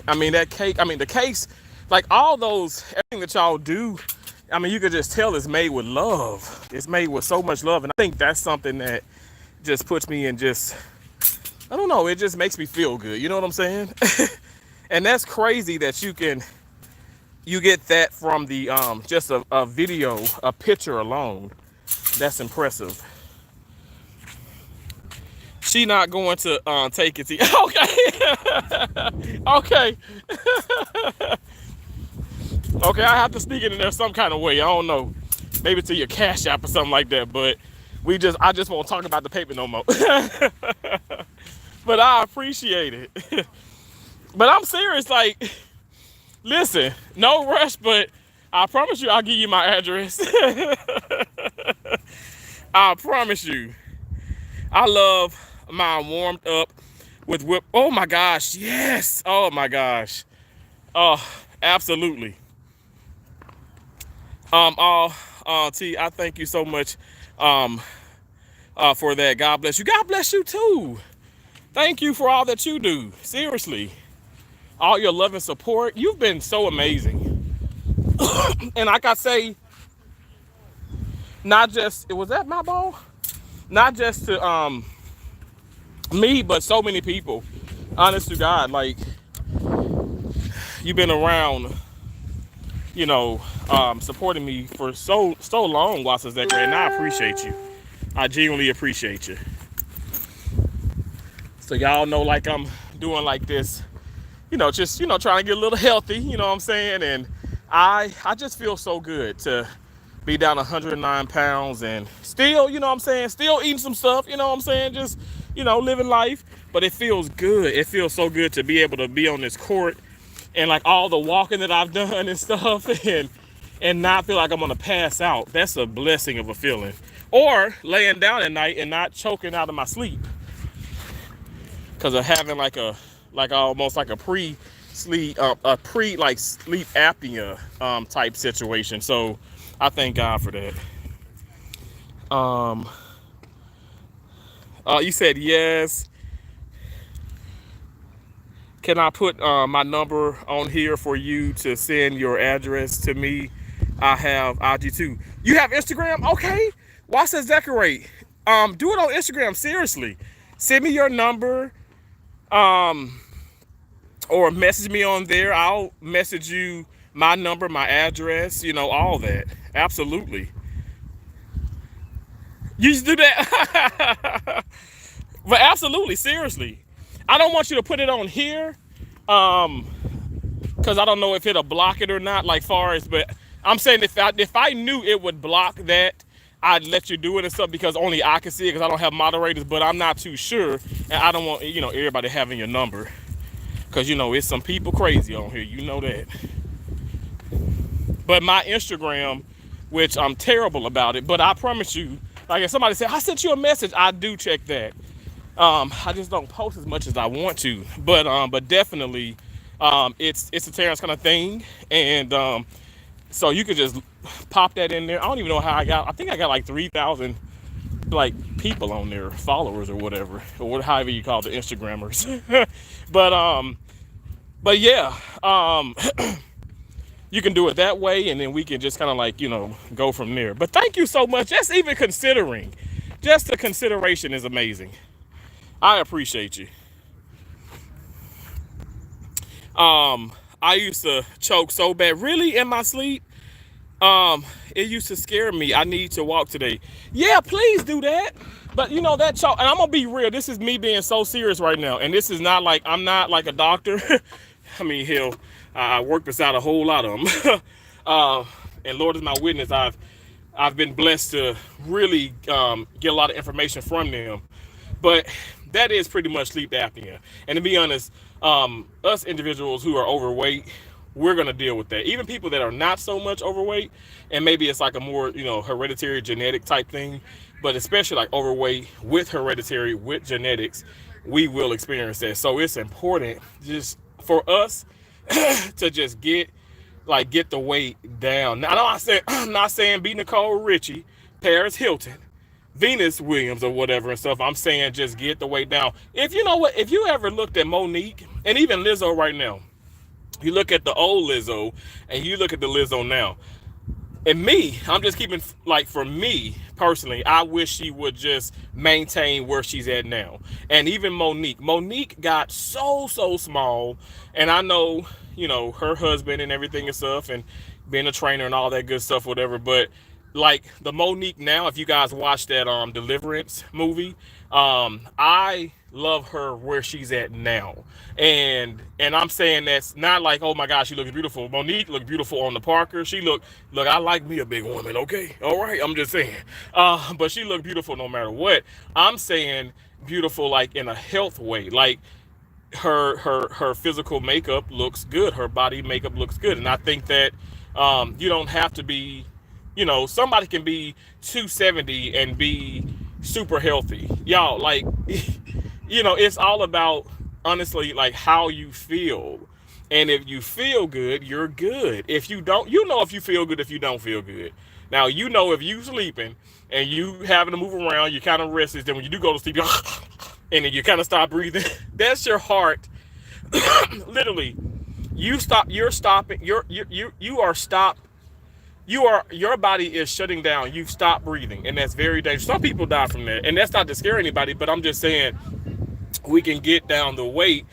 I mean, the cakes, like all those, everything that y'all do, I mean, you could just tell it's made with love. It's made with so much love. And I think that's something that just puts me in I don't know, it just makes me feel good. You know what I'm saying? And that's crazy that you get that from the, just a video, a picture alone. That's impressive. She not going to take it to Okay. Okay. Okay, I have to sneak it in there some kind of way. I don't know. Maybe to your Cash App or something like that. But I just won't talk about the paper no more. But I appreciate it. But I'm serious, like, listen, no rush, but I promise you I'll give you my address. I promise you. I love mine warmed up with whip. Oh my gosh, yes. Oh my gosh. Oh, absolutely. T, I thank you so much for that. God bless you. God bless you too. Thank you for all that you do. Seriously. All your love and support. You've been so amazing. And like I say, not just was that my ball? Not just to me, but so many people. Honest to God, like you've been around, you know, supporting me for so long, Watson Zachary, and I appreciate you. I genuinely appreciate you. So y'all know, like I'm doing like this, just trying to get a little healthy. You know what I'm saying? And I just feel so good to be down 109 pounds and still, you know what I'm saying, still eating some stuff. You know what I'm saying? Just living life. But it feels good. It feels so good to be able to be on this court and like all the walking that I've done and stuff, and not feel like I'm gonna pass out. That's a blessing of a feeling. Or laying down at night and not choking out of my sleep because of having like almost like a pre-sleep like sleep apnea type situation. So I thank God for that. Um, you said yes. Can I put my number on here for you to send your address to me? I have IG2. You have Instagram? Okay. Why says decorate? Do it on Instagram. Seriously. Send me your number. Or message me on there. I'll message you my number, my address, all that. Absolutely. You just do that. But absolutely, seriously. I don't want you to put it on here. Because I don't know if it'll block it or not, like far as, but I'm saying if I knew it would block that, I'd let you do it and stuff because only I can see it because I don't have moderators, but I'm not too sure. And I don't want, everybody having your number. Because, it's some people crazy on here. You know that. But my Instagram, which I'm terrible about it, but I promise you, like if somebody said, I sent you a message, I do check that. I just don't post as much as I want to. But definitely, it's a Terrence kind of thing. And so you could just pop that in there. I don't even know how I think I got like 3,000 like people on there, followers or whatever, or however you call the Instagrammers. but yeah, you can do it that way, and then we can just kind of like go from there. But thank you so much. Just even considering, just the consideration is amazing. I appreciate you. I used to choke so bad, really, in my sleep. It used to scare me. I need to walk today. Yeah, please do that. But that choke, and I'm gonna be real. This is me being so serious right now, and this is not like I'm not like a doctor. I mean, hell, I work beside a whole lot of them. And Lord is my witness. I've been blessed to really get a lot of information from them. But that is pretty much sleep apnea. And to be honest, us individuals who are overweight, we're going to deal with that. Even people that are not so much overweight, and maybe it's like a more, hereditary genetic type thing, but especially like overweight with hereditary, with genetics, we will experience that. So it's important just for us to just get the weight down. Now, I'm not saying be Nicole Richie, Paris Hilton, Venus Williams or whatever and stuff. I'm saying just get the weight down. If you ever looked at Monique and even Lizzo right now, you look at the old Lizzo and you look at the Lizzo now. And me, I'm just keeping, like, for me personally, I wish she would just maintain where she's at now. And even Monique got so small. And I know, her husband and everything and stuff and being a trainer and all that good stuff, whatever. But like the Monique now, if you guys watch that Deliverance movie, I love her where she's at now. And I'm saying that's not like, oh my gosh, she looks beautiful. Monique looked beautiful on the Parker. Look, I like me a big woman, okay? All right, I'm just saying. But she looked beautiful no matter what. I'm saying beautiful like in a health way. Like her physical makeup looks good. Her body makeup looks good. And I think that you don't have to be, somebody can be 270 and be super healthy. Y'all, like, it's all about, honestly, like how you feel. And if you feel good, you're good. If you don't, if you feel good, if you don't feel good. Now, if you sleeping and you having to move around, you're kind of restless. Then when you do go to sleep, and then you kind of stop breathing, that's your heart. Literally, you are stopped your body is shutting down. You've stopped breathing, and that's very dangerous. Some people die from that, and that's not to scare anybody. But I'm just saying we can get down the weight.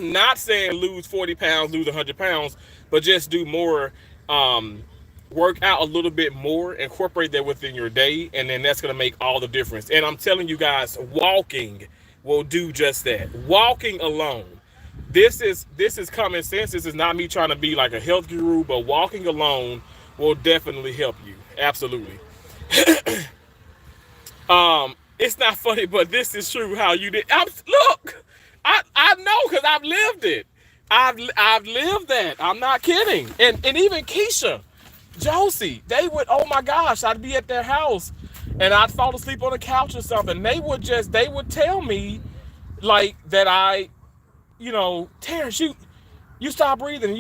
Not saying lose 40 pounds, lose 100 pounds, but just do more. Um, Work out a little bit more, incorporate that within your day, and then that's going to make all the difference. And I'm telling you guys, walking will do just that. Walking alone. This is common sense. This is not me trying to be like a health guru, but walking alone will definitely help you. Absolutely. It's not funny, but this is true. How you did? Look, I know because I've lived it. I've lived that. I'm not kidding. And even Keisha, Josie, they would. Oh my gosh, I'd be at their house, and I'd fall asleep on the couch or something. They would tell me like that Terrence, you stop breathing,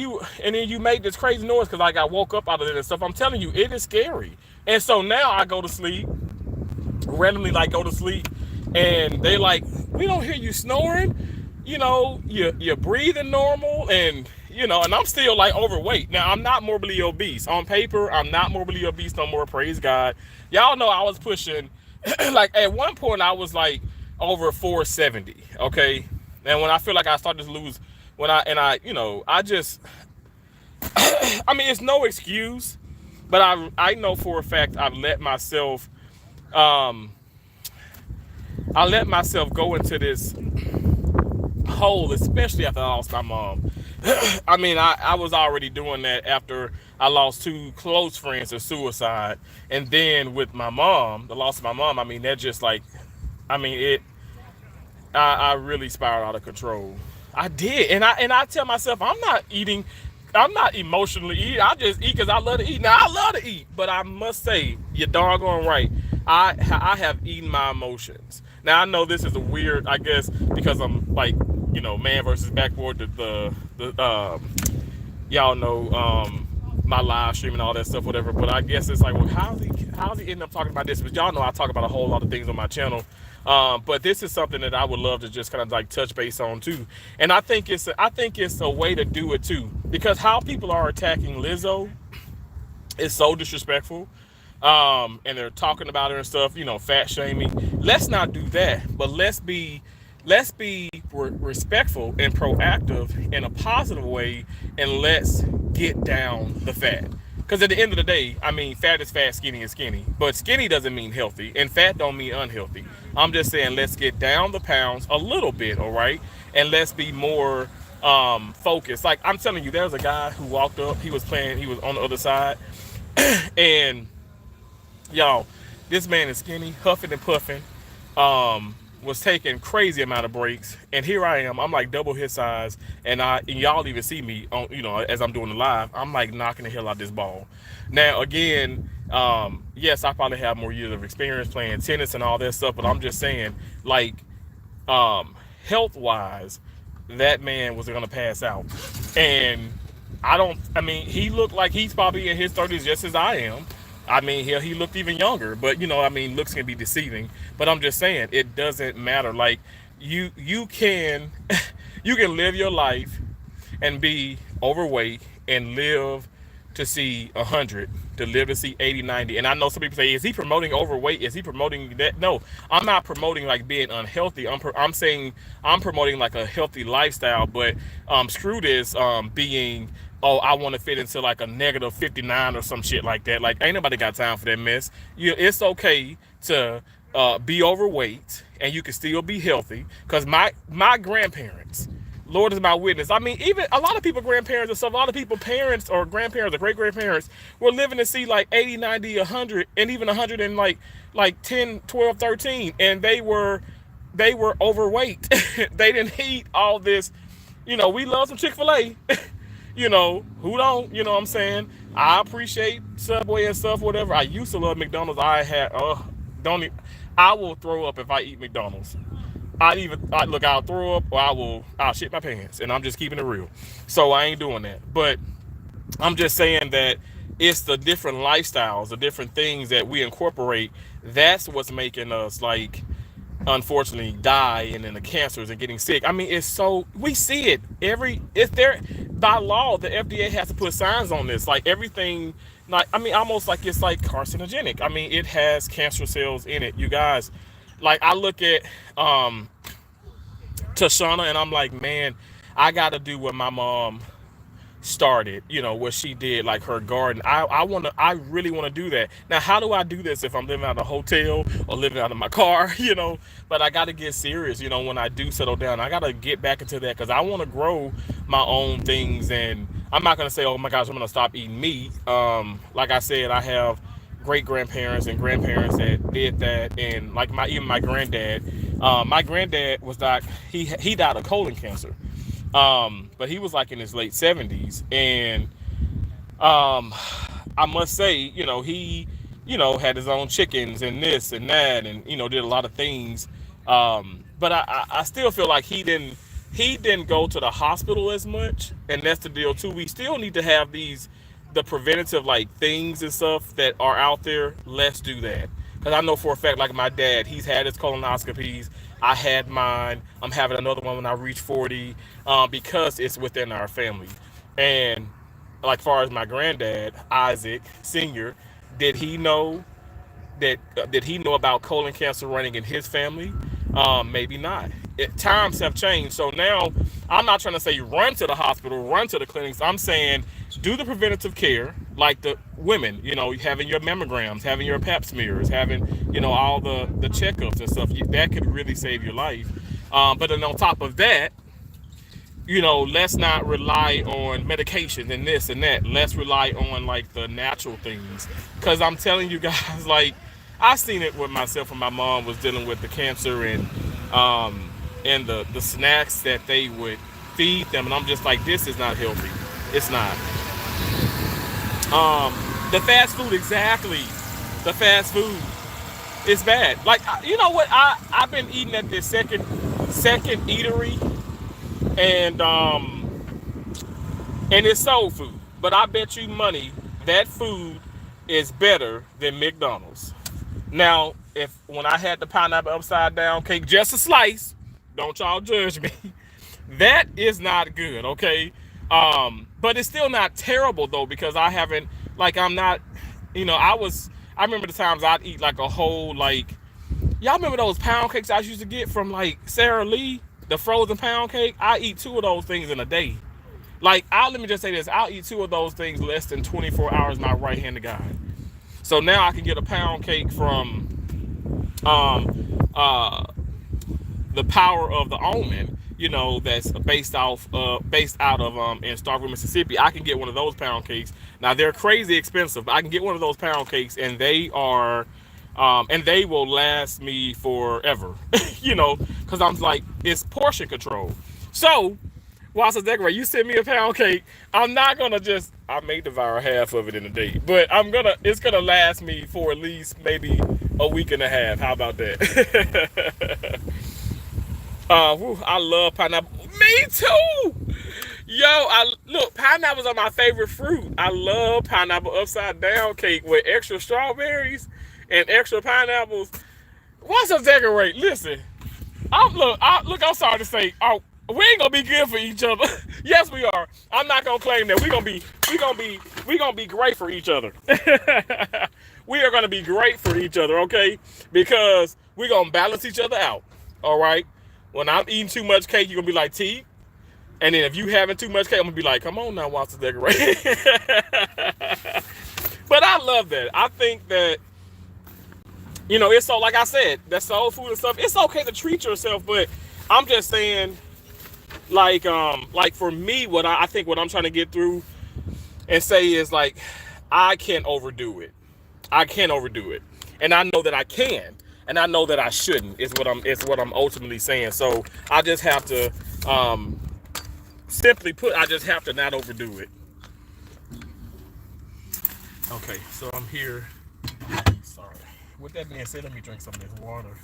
and then you make this crazy noise because like I woke up out of it and stuff. I'm telling you, it is scary. And so now I go to sleep randomly, like go to sleep, and they like, we don't hear you snoring. You're breathing normal, and I'm still like overweight. Now I'm not morbidly obese. On paper, I'm not morbidly obese no more. Praise God. Y'all know I was pushing, like at one point I was like over 470. Okay, and when I feel like I started to lose, I just, I mean, it's no excuse, but I know for a fact um, I let myself go into this hole, especially after I lost my mom. I mean, I was already doing that after I lost two close friends to suicide. And then with my mom, the loss of my mom, I mean, that just like, I mean, I really spiraled out of control. I did. And I tell myself, I'm not emotionally eating. I just eat because I love to eat. Now, I love to eat, but I must say, you're doggone right. I have eaten my emotions. Now, I know this is a weird, I guess, because I'm like, man versus backboard, y'all know, my live stream and all that stuff, whatever. But I guess it's like, well, how's he end up talking about this? But y'all know I talk about a whole lot of things on my channel. But this is something that I would love to just kind of like touch base on too. And I think it's a way to do it too, because how people are attacking Lizzo is so disrespectful. And they're talking about her and stuff, fat shaming. Let's not do that, but let's be respectful and proactive in a positive way, and let's get down the fat. Because at the end of the day, I mean, fat is fat, skinny is skinny. But skinny doesn't mean healthy, and fat don't mean unhealthy. I'm just saying, let's get down the pounds a little bit, all right? And let's be more focused. Like, I'm telling you, there's a guy who walked up. He was on the other side. And, y'all, this man is skinny, huffing and puffing. Was taking crazy amount of breaks, and here I am. I'm like double his size, and y'all even see me on, as I'm doing the live. I'm like knocking the hell out of this ball. Now again, yes, I probably have more years of experience playing tennis and all that stuff, but I'm just saying, like, health wise, that man was gonna pass out, and I mean, he looked like he's probably in his 30s just as I am. I mean, he looked even younger, but I mean, looks can be deceiving. But I'm just saying, it doesn't matter. Like, you can you can live your life and be overweight and live to see 100, to live to see 80, 90. And I know some people say, is he promoting overweight? Is he promoting that? No, I'm not promoting like being unhealthy. I'm saying I'm promoting like a healthy lifestyle. But screw this being, oh, I want to fit into like a negative 59 or some shit like that. Like, ain't nobody got time for that mess. It's okay to be overweight and you can still be healthy. Because my grandparents, Lord is my witness. I mean, even a lot of people, grandparents and stuff, a lot of people, parents or grandparents or great grandparents were living to see like 80, 90, 100, and even 100 and like 10, 12, 13. And they were overweight. They didn't eat all this. We love some Chick-fil-A. Who don't? You know what I'm saying? I appreciate Subway and stuff, whatever. I used to love McDonald's. Don't even, I will throw up if I eat McDonald's. Look, I'll throw up, or I'll shit my pants, and I'm just keeping it real. So I ain't doing that. But I'm just saying that it's the different lifestyles, the different things that we incorporate. That's what's making us, like, unfortunately die, and then the cancers and getting sick. I mean, we see it it's there by law. The FDA has to put signs on this, like everything. not, I mean, almost like it's like carcinogenic. I mean, it has cancer cells in it, you guys. Like I look at Tashana and I'm like, man, I got to do what my mom started, what she did, like her garden. I really want to do that. Now, how do I do this if I'm living out of a hotel or living out of my car? But I got to get serious, when I do settle down. I got to get back into that because I want to grow my own things. And I'm not going to say, oh my gosh, I'm going to stop eating meat. Like I said, I have great grandparents and grandparents that did that. And like even my granddad was like, he died of colon cancer. But he was like in his late 70s, and I must say, he, had his own chickens and this and that, and did a lot of things. But I still feel like he didn't go to the hospital as much, and that's the deal too. We still need to have the preventative like things and stuff that are out there. Let's do that. Because I know for a fact, like my dad, he's had his colonoscopies. I had mine. I'm having another one when I reach 40, because it's within our family. And like far as my granddad, Isaac Sr., did he know did he know about colon cancer running in his family? Maybe not. Times have changed. So now I'm not trying to say run to the hospital, run to the clinics. I'm saying do the preventative care, like the women, having your mammograms, having your pap smears, having, all the checkups and stuff. That could really save your life. But then on top of that, let's not rely on medications and this and that. Let's rely on like the natural things. Because I'm telling you guys, like, I seen it with myself when my mom was dealing with the cancer and the snacks that they would feed them, and I'm just like, this is not healthy. It's not. The fast food, exactly. The fast food is bad. Like, you know what? I've been eating at this second eatery, and it's soul food. But I bet you money that food is better than McDonald's. Now, when I had the pineapple upside down cake, just a slice, don't y'all judge me. That is not good, okay? But it's still not terrible though, because I haven't, like, I'm not, I remember the times I'd eat like a whole, like, y'all remember those pound cakes I used to get from like Sara Lee, the frozen pound cake? I eat 2 of those things in a day. Like, let me just say this, I'll eat 2 of those things less than 24 hours, my right hand to God. So now I can get a pound cake from the Power of the Omen, that's based out of in Starkville, Mississippi. I can get one of those pound cakes. Now they're crazy expensive, but I can get one of those pound cakes, and they will last me forever. Because I'm like, it's portion control. So whilst it's decorated, you send me a pound cake, I'm not gonna I may devour half of it in a day, but it's gonna last me for at least maybe a week and a half. How about that? I love pineapple. Me too. Look, pineapples are my favorite fruit. I love pineapple upside down cake with extra strawberries and extra pineapples. What's a decorate? Listen, I'm sorry to say, we ain't gonna be good for each other. Yes, we are. I'm not gonna claim that. We gonna be great for each other. We are gonna be great for each other, okay? Because we're gonna balance each other out. All right. When I'm eating too much cake, you're gonna be like, T. And then if you having too much cake, I'm gonna be like, come on now, watch the decorate. But I love that. I think that, it's so, like I said, that soul food and stuff, it's okay to treat yourself, but I'm just saying, like for me, I think what I'm trying to get through and say is, like, I can't overdo it. And I know that I can. And I know that I shouldn't, is what I'm ultimately saying. So I just have to, simply put, I just have to not overdo it. Okay, so I'm here. Sorry. With that being said, let me drink some of this water.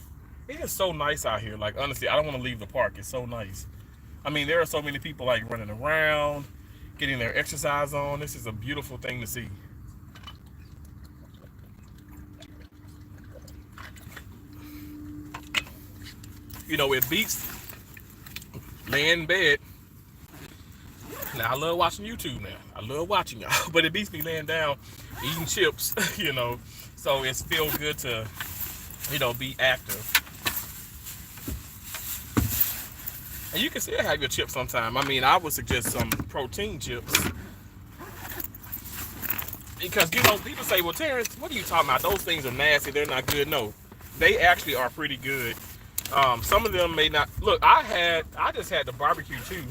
It is so nice out here. Like, honestly, I don't want to leave the park. It's so nice. I mean, there are so many people like running around, getting their exercise on. This is a beautiful thing to see. It beats laying in bed. Now, I love watching YouTube now. I love watching y'all, but it beats me laying down eating chips, you know. So it's feel good to, be active. And you can still have your chips sometime. I mean, I would suggest some protein chips because people say, "Well, Terrence, what are you talking about? Those things are nasty. They're not good." No, they actually are pretty good. Some of them may not. Look, I just had the barbecue too.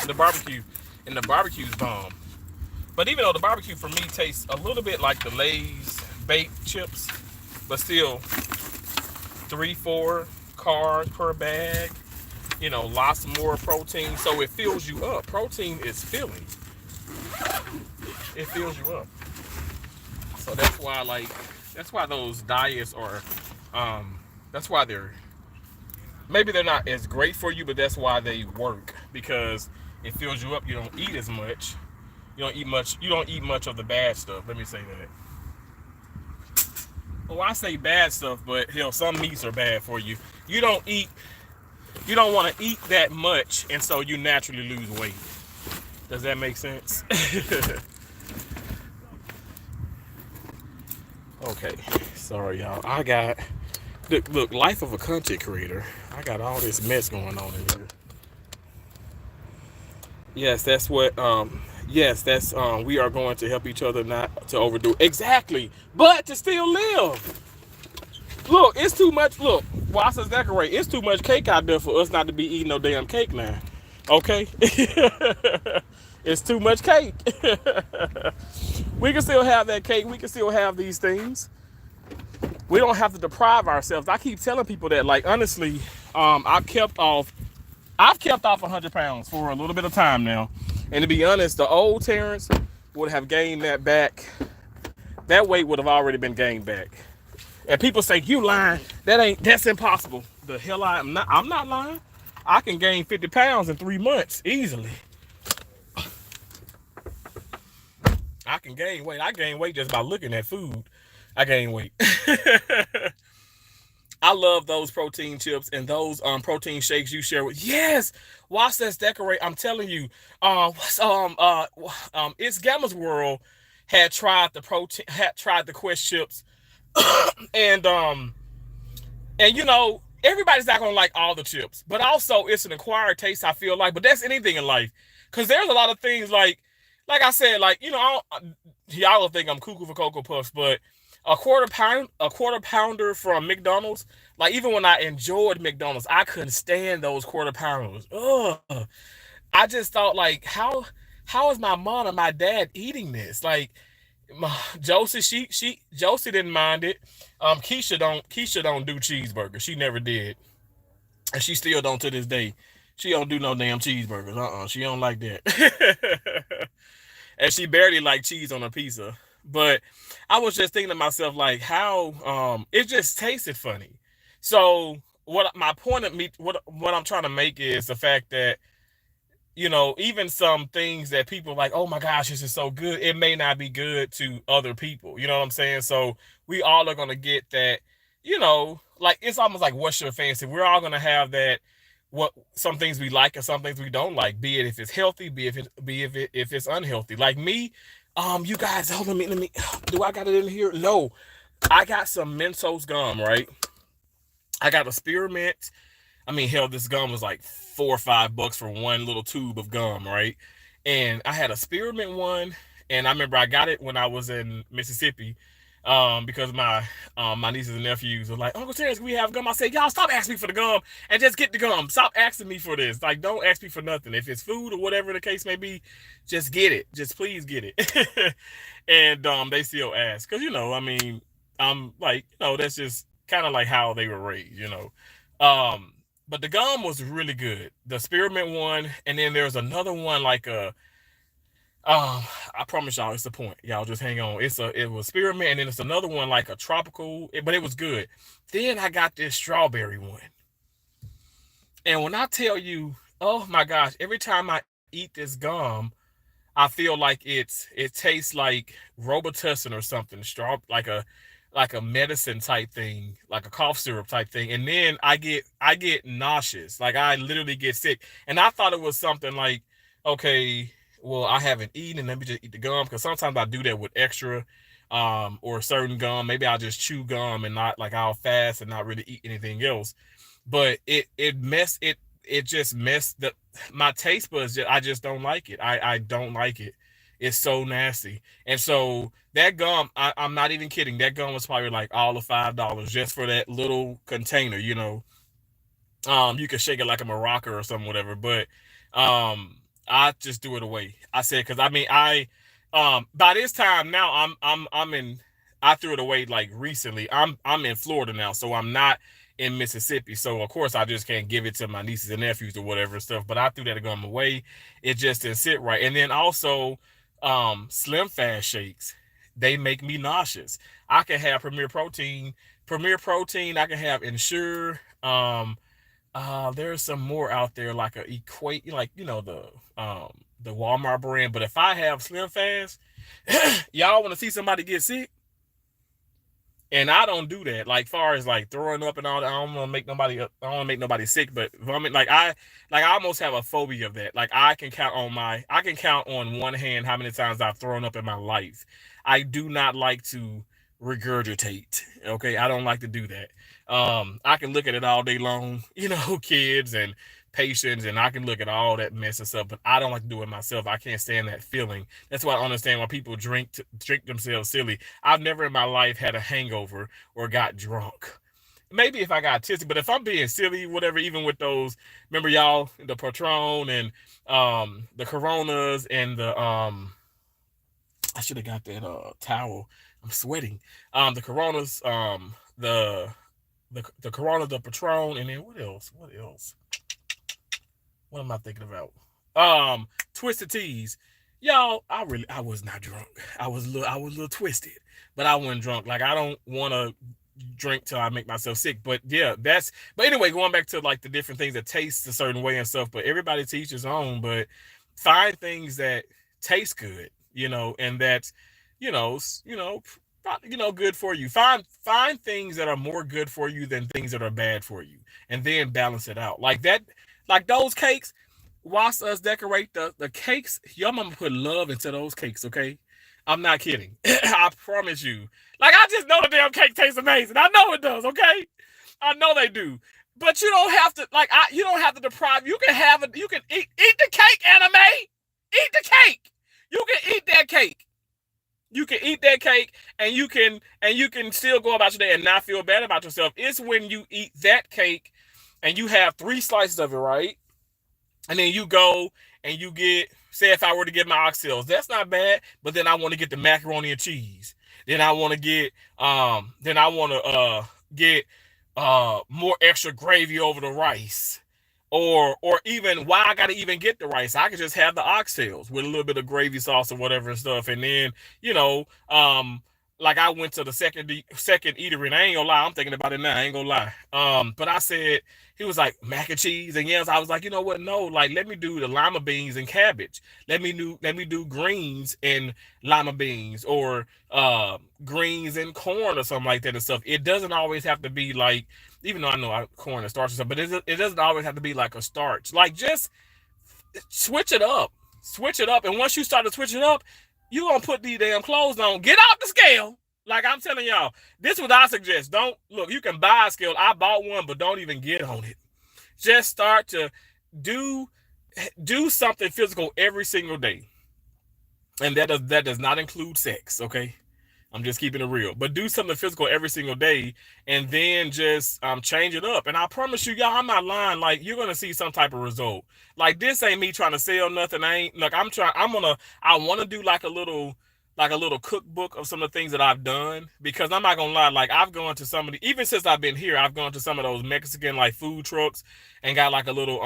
The barbecue, and the barbecue's bomb. But even though the barbecue for me tastes a little bit like the Lay's baked chips, but still 3-4 carbs per bag. Lots more protein, so it fills you up. Protein is filling. It fills you up. So that's why those diets are, that's why maybe they're not as great for you, but that's why they work because it fills you up. You don't eat as much. You don't eat much. You don't eat much of the bad stuff. Let me say that. Well, I say bad stuff, but some meats are bad for you. You don't eat. You don't want to eat that much, and so you naturally lose weight. Does that make sense? Okay, sorry y'all. I got look, life of a content creator. I got all this mess going on in here. Yes, that's what. Yes, that's. We are going to help each other not to overdo. Exactly, but to still live. Look, it's too much. Look, watch us decorate. It's too much cake out there for us not to be eating no damn cake now. Okay, it's too much cake. We can still have that cake. We can still have these things. We don't have to deprive ourselves. I keep telling people that, like, honestly, I've kept off 100 pounds for a little bit of time now. And to be honest, the old Terrence would have gained that back. That weight would have already been gained back. And people say, "You lying. That's impossible." The hell I'm not lying. I can gain 50 pounds in 3 months easily. I can gain weight. I gain weight just by looking at food. I gain weight. I love those protein chips and those protein shakes you share with. Yes, watch this decorate. I'm telling you, it's Gamma's World had tried the Quest chips, and everybody's not gonna like all the chips, but also it's an acquired taste. I feel like, but that's anything in life, because there's a lot of things like I said, y'all don't think I'm cuckoo for Cocoa Puffs, but a quarter pounder from McDonald's. Like, even when I enjoyed McDonald's, I couldn't stand those quarter pounders. Ugh. I just thought, like, how is my mom and my dad eating this? Like, Josie, Josie didn't mind it. Keisha don't do cheeseburgers. She never did, and she still don't to this day. She don't do no damn cheeseburgers. She don't like that. And she barely like cheese on her pizza. But I was just thinking to myself, like, how it just tasted funny. So what my point of me what I'm trying to make is the fact that, even some things that people like, "Oh my gosh, this is so good," it may not be good to other people. You know what I'm saying? So we all are gonna get that, like, it's almost like, what's your fancy? We're all gonna have that, what some things we like and some things we don't like, be it if it's healthy, if it's unhealthy. Like me, you guys, hold on, let me do I got it in here? No. I got some Mentos gum, right? I got a spearmint. I mean, hell, this gum was like $4 or $5 for one little tube of gum, right? And I had a spearmint one, and I remember I got it when I was in Mississippi, because my nieces and nephews were like, "Uncle Terrence, can we have gum?" I said, "Y'all stop asking me for the gum and just get the gum. Stop asking me for this. Like, don't ask me for nothing. If it's food or whatever the case may be, just get it. Just please get it." And they still ask because, I mean, I'm like, that's just kind of like how they were raised. But the gum was really good. The spearmint one, and then there's another one like I promise y'all, it's the point. Y'all just hang on. It was spearmint, and then it's another one like a tropical, but it was good. Then I got this strawberry one, and when I tell you, oh my gosh, every time I eat this gum, I feel like it tastes like Robitussin or something, like a medicine type thing, like a cough syrup type thing. And then I get nauseous, like I literally get sick. And I thought it was something like, okay, well, I haven't eaten, and let me just eat the gum, because sometimes I do that with extra, or certain gum. Maybe I'll just chew gum and not like I'll fast and not really eat anything else. But it just messed the my taste buds. I just don't like it. I don't like it. It's so nasty. And so that gum, I'm not even kidding. That gum was probably like all of $5 just for that little container. You can shake it like a maraca or something, whatever. But I just threw it away. I said, because I mean, by this time now, I'm in. I threw it away like recently. I'm in Florida now, so I'm not in Mississippi. So of course I just can't give it to my nieces and nephews or whatever stuff. But I threw that gum away. It just didn't sit right. And then also, Slim Fast shakes. They make me nauseous. I can have Premier Protein. I can have Ensure. There's some more out there like a equate, like the Walmart brand. But if I have Slim Fast, y'all want to see somebody get sick? And I don't do that. Like far as like throwing up and all that, I don't want to make nobody. I don't want to make nobody sick. But vomit, like I almost have a phobia of that. Like I can count on one hand how many times I've thrown up in my life. I do not like to regurgitate. Okay, I don't like to do that. I can look at it all day long. Kids and patients, and I can look at all that mess and stuff. But I don't like to do it myself. I can't stand that feeling. That's why I understand why people drink themselves silly. I've never in my life had a hangover or got drunk. Maybe if I got tipsy, but if I'm being silly, whatever, even with those, remember y'all, the Patron and the Coronas and the I should have got that towel. I'm sweating. The Coronas, the Corona, the Patron, and then what else? What else? What am I thinking about? Twisted Teas. Y'all, I was not drunk. I was a little twisted, but I wasn't drunk. Like I don't want to drink till I make myself sick. But yeah, but anyway, going back to like the different things that taste a certain way and stuff, but everybody teaches his own, but find things that taste good, and that's, you know, good for you. Find things that are more good for you than things that are bad for you, and then balance it out. Like that, like those cakes. Watch us decorate the cakes. Your mama put love into those cakes, okay? I'm not kidding. I promise you. Like I just know the damn cake tastes amazing. I know it does, okay? I know they do. But you don't have to you don't have to deprive. You can have it. You can eat the cake, anime. Eat the cake. You can eat that cake. You can eat that cake, and you can still go about your day and not feel bad about yourself. It's when you eat that cake and you have 3 slices of it, right? And then you go and you get, say if I were to get my oxtails, that's not bad. But then I want to get the macaroni and cheese. Then I want to get more extra gravy over the rice. Or even why I gotta even get the rice. I could just have the oxtails with a little bit of gravy sauce or whatever and stuff. And then, like I went to the second eatery, and I ain't gonna lie, I'm thinking about it now. I ain't gonna lie. But I said, he was like mac and cheese, and yes, I was like, you know what? No, like let me do the lima beans and cabbage. Let me do greens and lima beans, or greens and corn or something like that and stuff. It doesn't always have to be like, even though I know corn and starch and stuff, but it doesn't always have to be like a starch. Like just switch it up. Switch it up. And once you start to switch it up, you gonna put these damn clothes on. Get off the scale. Like I'm telling y'all, this is what I suggest. Don't look, you can buy a scale. I bought one, but don't even get on it. Just start to do something physical every single day. And that does not include sex, okay? I'm just keeping it real. But do something physical every single day, and then just change it up. And I promise you, y'all, I'm not lying. Like you're gonna see some type of result. Like this ain't me trying to sell nothing. I want to do like a little cookbook of some of the things that I've done, because I'm not gonna lie, like I've gone to even since I've been here, I've gone to some of those Mexican like food trucks and got like a little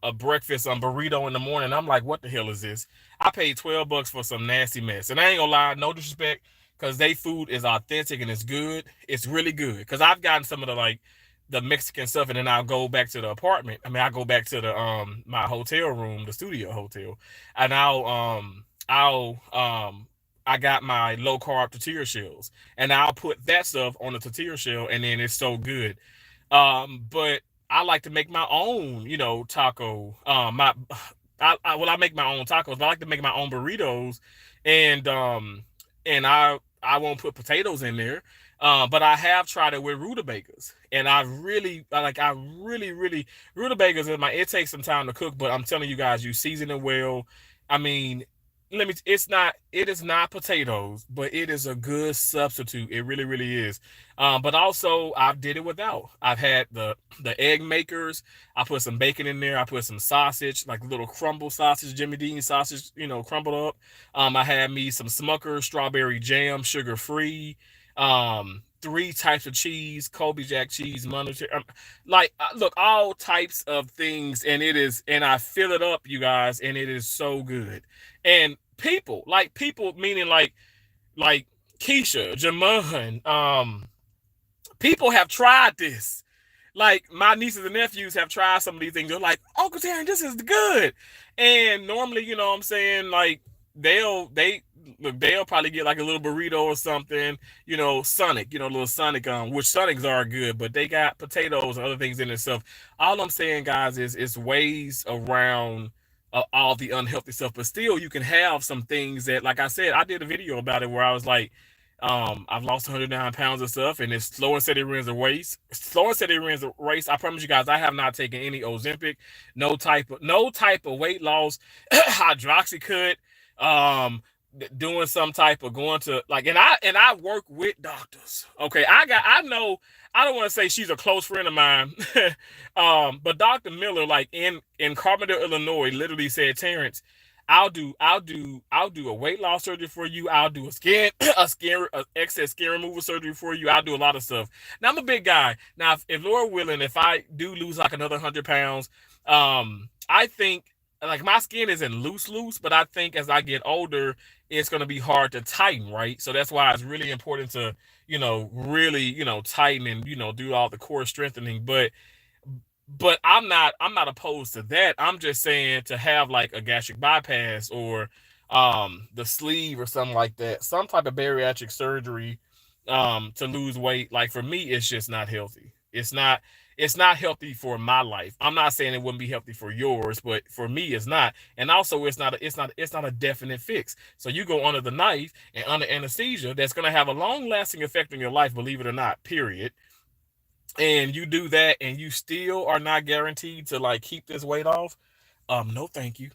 a breakfast burrito in the morning. I'm like, what the hell is this? I paid $12 for some nasty mess. And I ain't gonna lie, no disrespect, because they food is authentic and it's good. It's really good. Because I've gotten some of the Mexican stuff, and then I'll go back to the apartment. I mean, I go back to the my hotel room, the studio hotel, and I got my low carb tortilla shells, and I'll put that stuff on the tortilla shell, and then it's so good. But I like to make my own, taco. I make my own tacos, but I like to make my own burritos, and I won't put potatoes in there. But I have tried it with rutabagas, and I really rutabagas. It takes some time to cook, but I'm telling you guys, you season it well. I mean, it is not potatoes, but it is a good substitute. It really is. But also I did it without. I've had the egg makers. I put some bacon in there. I put some sausage, like little crumble sausage, Jimmy Dean sausage, crumbled up. I had me some Smucker's strawberry jam, sugar free. Three types of cheese, Colby Jack cheese, look, all types of things, and I fill it up, you guys, and it is so good. And people meaning like Keisha, Jamon, people have tried this. Like my nieces and nephews have tried some of these things. They're like, Uncle Terry, this is good. And normally, you know what I'm saying, like they'll probably get like a little burrito or something, Sonic, little Sonic, which Sonics are good, but they got potatoes and other things in it. So all I'm saying, guys, is it's ways around all the unhealthy stuff, but still you can have some things that, like I said, I did a video about it where I was like, I've lost 109 pounds of stuff, and it's slow and steady wins the race. Slow and steady wins the race. I promise you guys, I have not taken any Ozempic, no type of weight loss, hydroxycut, doing some type of going to like, and I work with doctors. Okay, I know. I don't want to say she's a close friend of mine, but Dr. Miller, like in Carbondale, Illinois, literally said, Terrence, I'll do a weight loss surgery for you. I'll do a excess skin removal surgery for you. I'll do a lot of stuff. Now I'm a big guy. Now if Laura willing, if I do lose like another 100 pounds, I think like my skin isn't loose, but I think as I get older, it's going to be hard to tighten, right? So that's why it's really important to, really, tighten and, do all the core strengthening. But I'm not opposed to that. I'm just saying to have like a gastric bypass or the sleeve or something like that, some type of bariatric surgery to lose weight. Like for me, it's just not healthy. It's not healthy for my life. I'm not saying it wouldn't be healthy for yours, but for me it's not. And also it's not a definite fix. So you go under the knife and under anesthesia that's going to have a long-lasting effect on your life, believe it or not, period. And you do that and you still are not guaranteed to like keep this weight off. No thank you.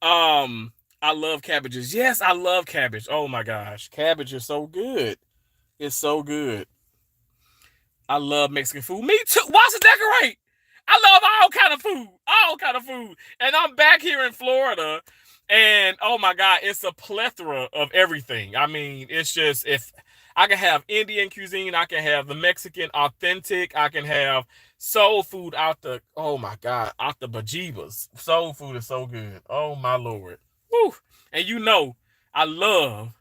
I love cabbages. Yes, I love cabbage. Oh my gosh, cabbage is so good. It's so good. I love Mexican food. Me too. Watch it decorate. I love all kind of food. All kind of food. And I'm back here in Florida. And oh my God, it's a plethora of everything. I mean, it's just if I can have Indian cuisine, I can have the Mexican authentic, I can have soul food out the oh my God, out the bajibas. Soul food is so good. Oh my Lord. Woo. And I love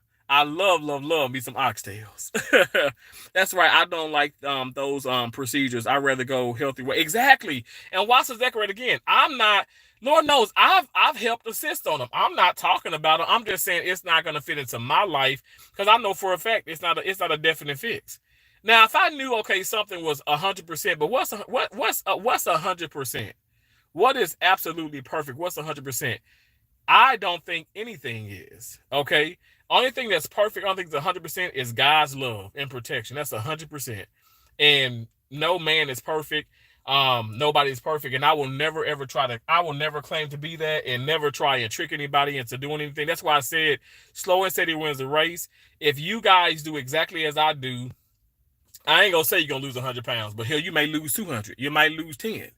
love me some oxtails. That's right. I don't like those procedures. I'd rather go healthy way. Exactly. And watch this decorate again. I'm not. Lord knows I've helped assist on them. I'm not talking about it. I'm just saying it's not going to fit into my life because I know for a fact it's not a definite fix. Now, if I knew okay something was 100%, but what's 100%? What is absolutely perfect? What's 100%? I don't think anything is. Okay. Only thing that's perfect, only thing that's 100% is God's love and protection. That's 100%. And no man is perfect. Nobody's perfect. And I will never ever I will never claim to be that and never try and trick anybody into doing anything. That's why I said slow and steady wins the race. If you guys do exactly as I do, I ain't gonna say you're gonna lose 100 pounds, but hell, you may lose 200. You might lose 10.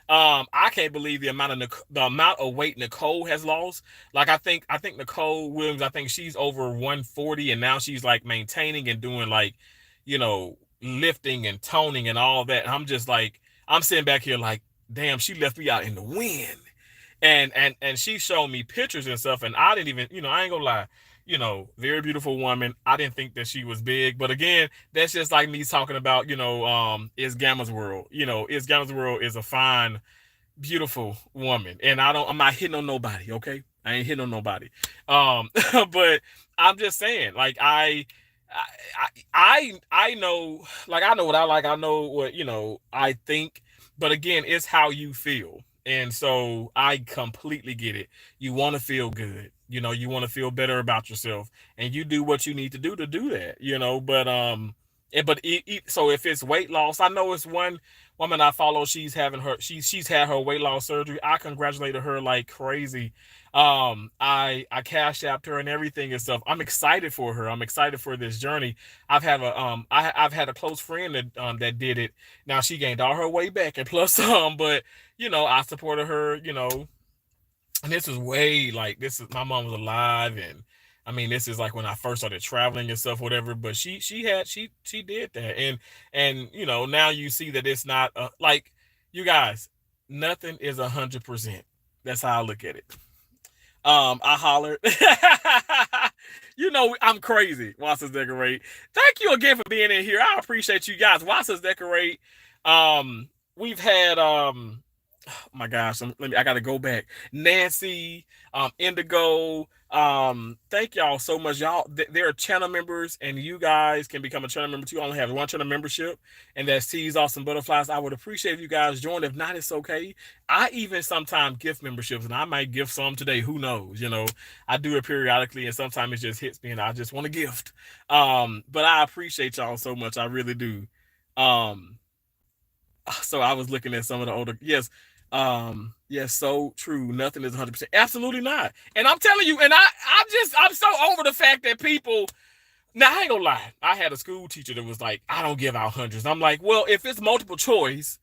I can't believe the amount of weight Nicole has lost. Like I think Nicole Williams, I think she's over 140, and now she's like maintaining and doing like, lifting and toning and all that. I'm just like, I'm sitting back here like, damn, she left me out in the wind. And she showed me pictures and stuff, and I didn't even, I ain't gonna lie, very beautiful woman. I didn't think that she was big, but again, that's just like me talking about, is Gamma's World. Is Gamma's World is a fine, beautiful woman, and I'm not hitting on nobody, okay? I ain't hitting on nobody. But I'm just saying, like I know, like I know what I like. I know what I think. But again, it's how you feel. And so I completely get it. You want to feel good. You want to feel better about yourself, and you do what you need to do that. So if it's weight loss, I know it's one woman I follow. She's had her weight loss surgery. I congratulated her like crazy. I cashed apped her and everything and stuff. I'm excited for her. I'm excited for this journey. I've had a close friend that did it. Now she gained all her weight back and plus some, but I supported her. And this was way like this is my mom was alive, and I mean this is like when I first started traveling and stuff, whatever. But she did that, and now you see that it's not like you guys, nothing is 100%. That's how I look at it. I hollered. I'm crazy. Watson's Decorate. Thank you again for being in here. I appreciate you guys. Watson's Decorate. We've had oh my gosh, I gotta go back. Nancy, Indigo, thank y'all so much. Y'all, they're channel members, and you guys can become a channel member too. I only have one channel membership, and that's Teas Awesome Butterflies. I would appreciate if you guys join. If not, it's okay. I even sometimes gift memberships, and I might gift some today. Who knows? I do it periodically, and sometimes it just hits me, and I just want to gift. But I appreciate y'all so much. I really do. Um, so I was looking at some of the older, yes, yes, so true. Nothing is 100%. Absolutely not. And I'm telling you, and I'm so over the fact that people. Now I ain't gonna lie. I had a school teacher that was like, I don't give out hundreds. I'm like, well, if it's multiple choice,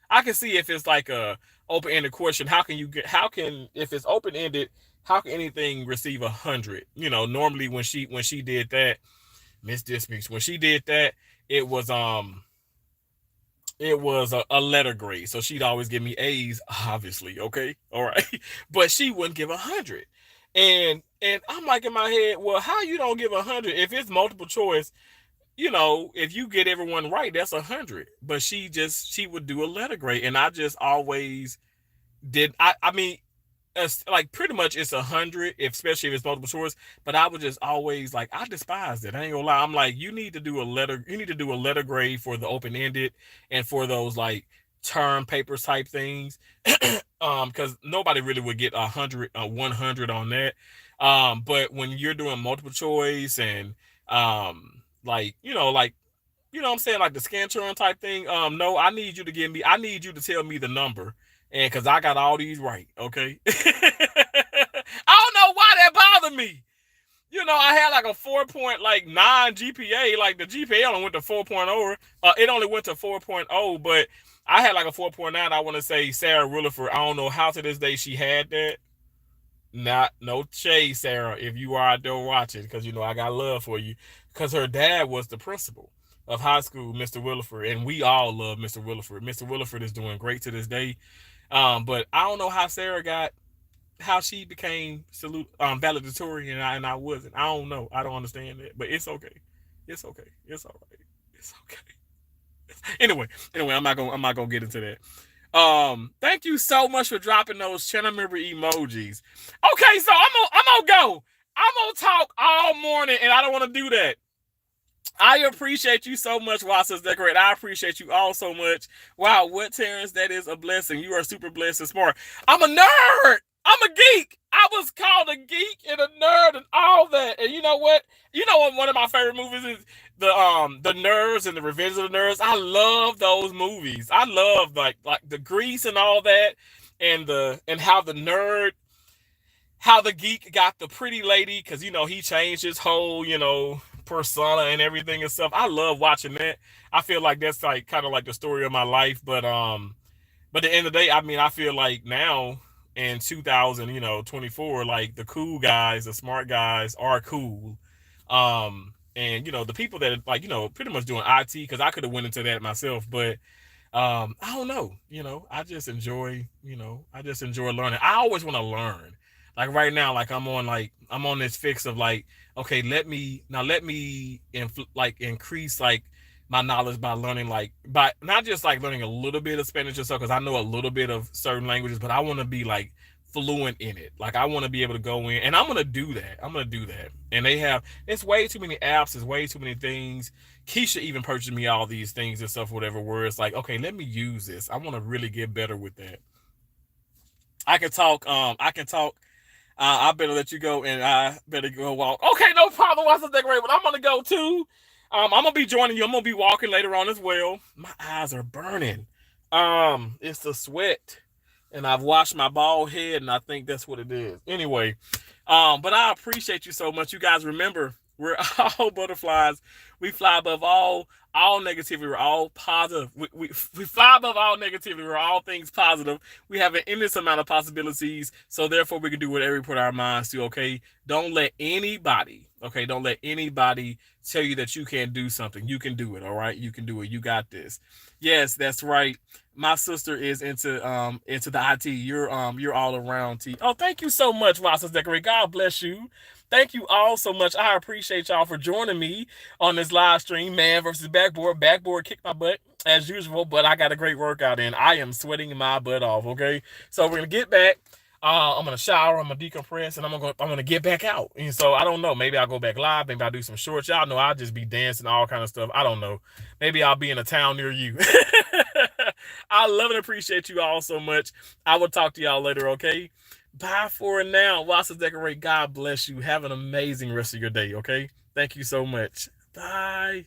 I can see if it's like a open-ended question. If it's open-ended, how can anything receive 100? Normally when she did that, Miss Dismix, when she did that, it was a letter grade, so she'd always give me A's, obviously. Okay, all right, but she wouldn't give 100, and I'm like in my head, well, how you don't give 100 if it's multiple choice? If you get everyone right, that's 100. But she would do a letter grade, and I just always did. I mean, like pretty much it's 100, especially if it's multiple choice. But I would just always like I despised it. I ain't gonna lie. I'm like, you need to do a letter. You need to do a letter grade for the open ended and for those like term papers type things. Because nobody really would get 100 on that. But when you're doing multiple choice and like what I'm saying, like the Scantron type thing. No, I need you to tell me the number. And because I got all these right, okay? I don't know why that bothered me. I had like a 4.9 GPA. Like the GPA only went to 4.0. It only went to 4.0, but I had like a 4.9. I want to say Sarah Rutherford. I don't know how to this day she had that. Not no shade, Sarah. If you are out there watching, because I got love for you. Because her dad was the principal of high school, Mr. Williford, and we all love Mr. Williford. Mr. Williford is doing great to this day. But I don't know how she became valedictorian and I wasn't. I don't know. I don't understand that, but it's okay. It's okay. It's all right. It's okay. Anyway, I'm not gonna get into that. Thank you so much for dropping those channel member emojis. Okay, so I'm gonna go. I'm gonna talk all morning, and I don't want to do that. I appreciate you so much, Watson's Decorate. I appreciate you all so much. Wow, what Terrence, that is a blessing. You are super blessed and smart. I'm a nerd. I'm a geek. I was called a geek and a nerd and all that. And you know what? One of my favorite movies is the Nerds and the Revenge of the Nerds. I love those movies. I love like the Grease and all that, and how the geek got the pretty lady, because he changed his whole persona and everything and stuff. I love watching that. I feel like that's like kind of like the story of my life. But at the end of the day, I mean, I feel like now in 2024, like the cool guys, the smart guys are cool. And the people that are like pretty much doing IT, because I could have went into that myself, but I don't know. I just enjoy learning. I always want to learn. Like right now, like I'm on this fix of like, okay, let me increase like my knowledge by learning, like by not just like learning a little bit of Spanish or so, because I know a little bit of certain languages, but I want to be like fluent in it. Like I want to be able to go in, and I'm gonna do that. And it's way too many apps, it's way too many things. Keisha even purchased me all these things and stuff, whatever, where it's like, okay, let me use this. I want to really get better with that. I can talk. I can talk. I better let you go, and I better go walk. Okay, no problem. Watch the decorate, but I'm gonna go too. I'm gonna be joining you. I'm gonna be walking later on as well. My eyes are burning. It's the sweat, and I've washed my bald head, and I think that's what it is. Anyway, but I appreciate you so much. You guys remember, we're all butterflies. We fly above all negativity. We're all positive. We fly above all negativity. We're all things positive. We have an endless amount of possibilities. So therefore, we can do whatever we put our minds to. Okay, don't let anybody. Okay, don't let anybody tell you that you can't do something. You can do it. All right, you can do it. You got this. Yes, that's right. My sister is into the IT. You're all around T. Oh, thank you so much, Ross's Decorate. God bless you. Thank you all so much. I appreciate y'all for joining me on this live stream, man versus backboard. Backboard kicked my butt as usual, but I got a great workout in. I am sweating my butt off. Okay, so we're gonna get back. I'm gonna shower. I'm gonna decompress, and I'm gonna get back out. And so I don't know. Maybe I'll go back live. Maybe I'll do some shorts. Y'all know I'll just be dancing, all kind of stuff. I don't know. Maybe I'll be in a town near you. I love and appreciate you all so much. I will talk to y'all later. Okay. Bye for now. Watch the decorate. God bless you. Have an amazing rest of your day. Okay. Thank you so much. Bye.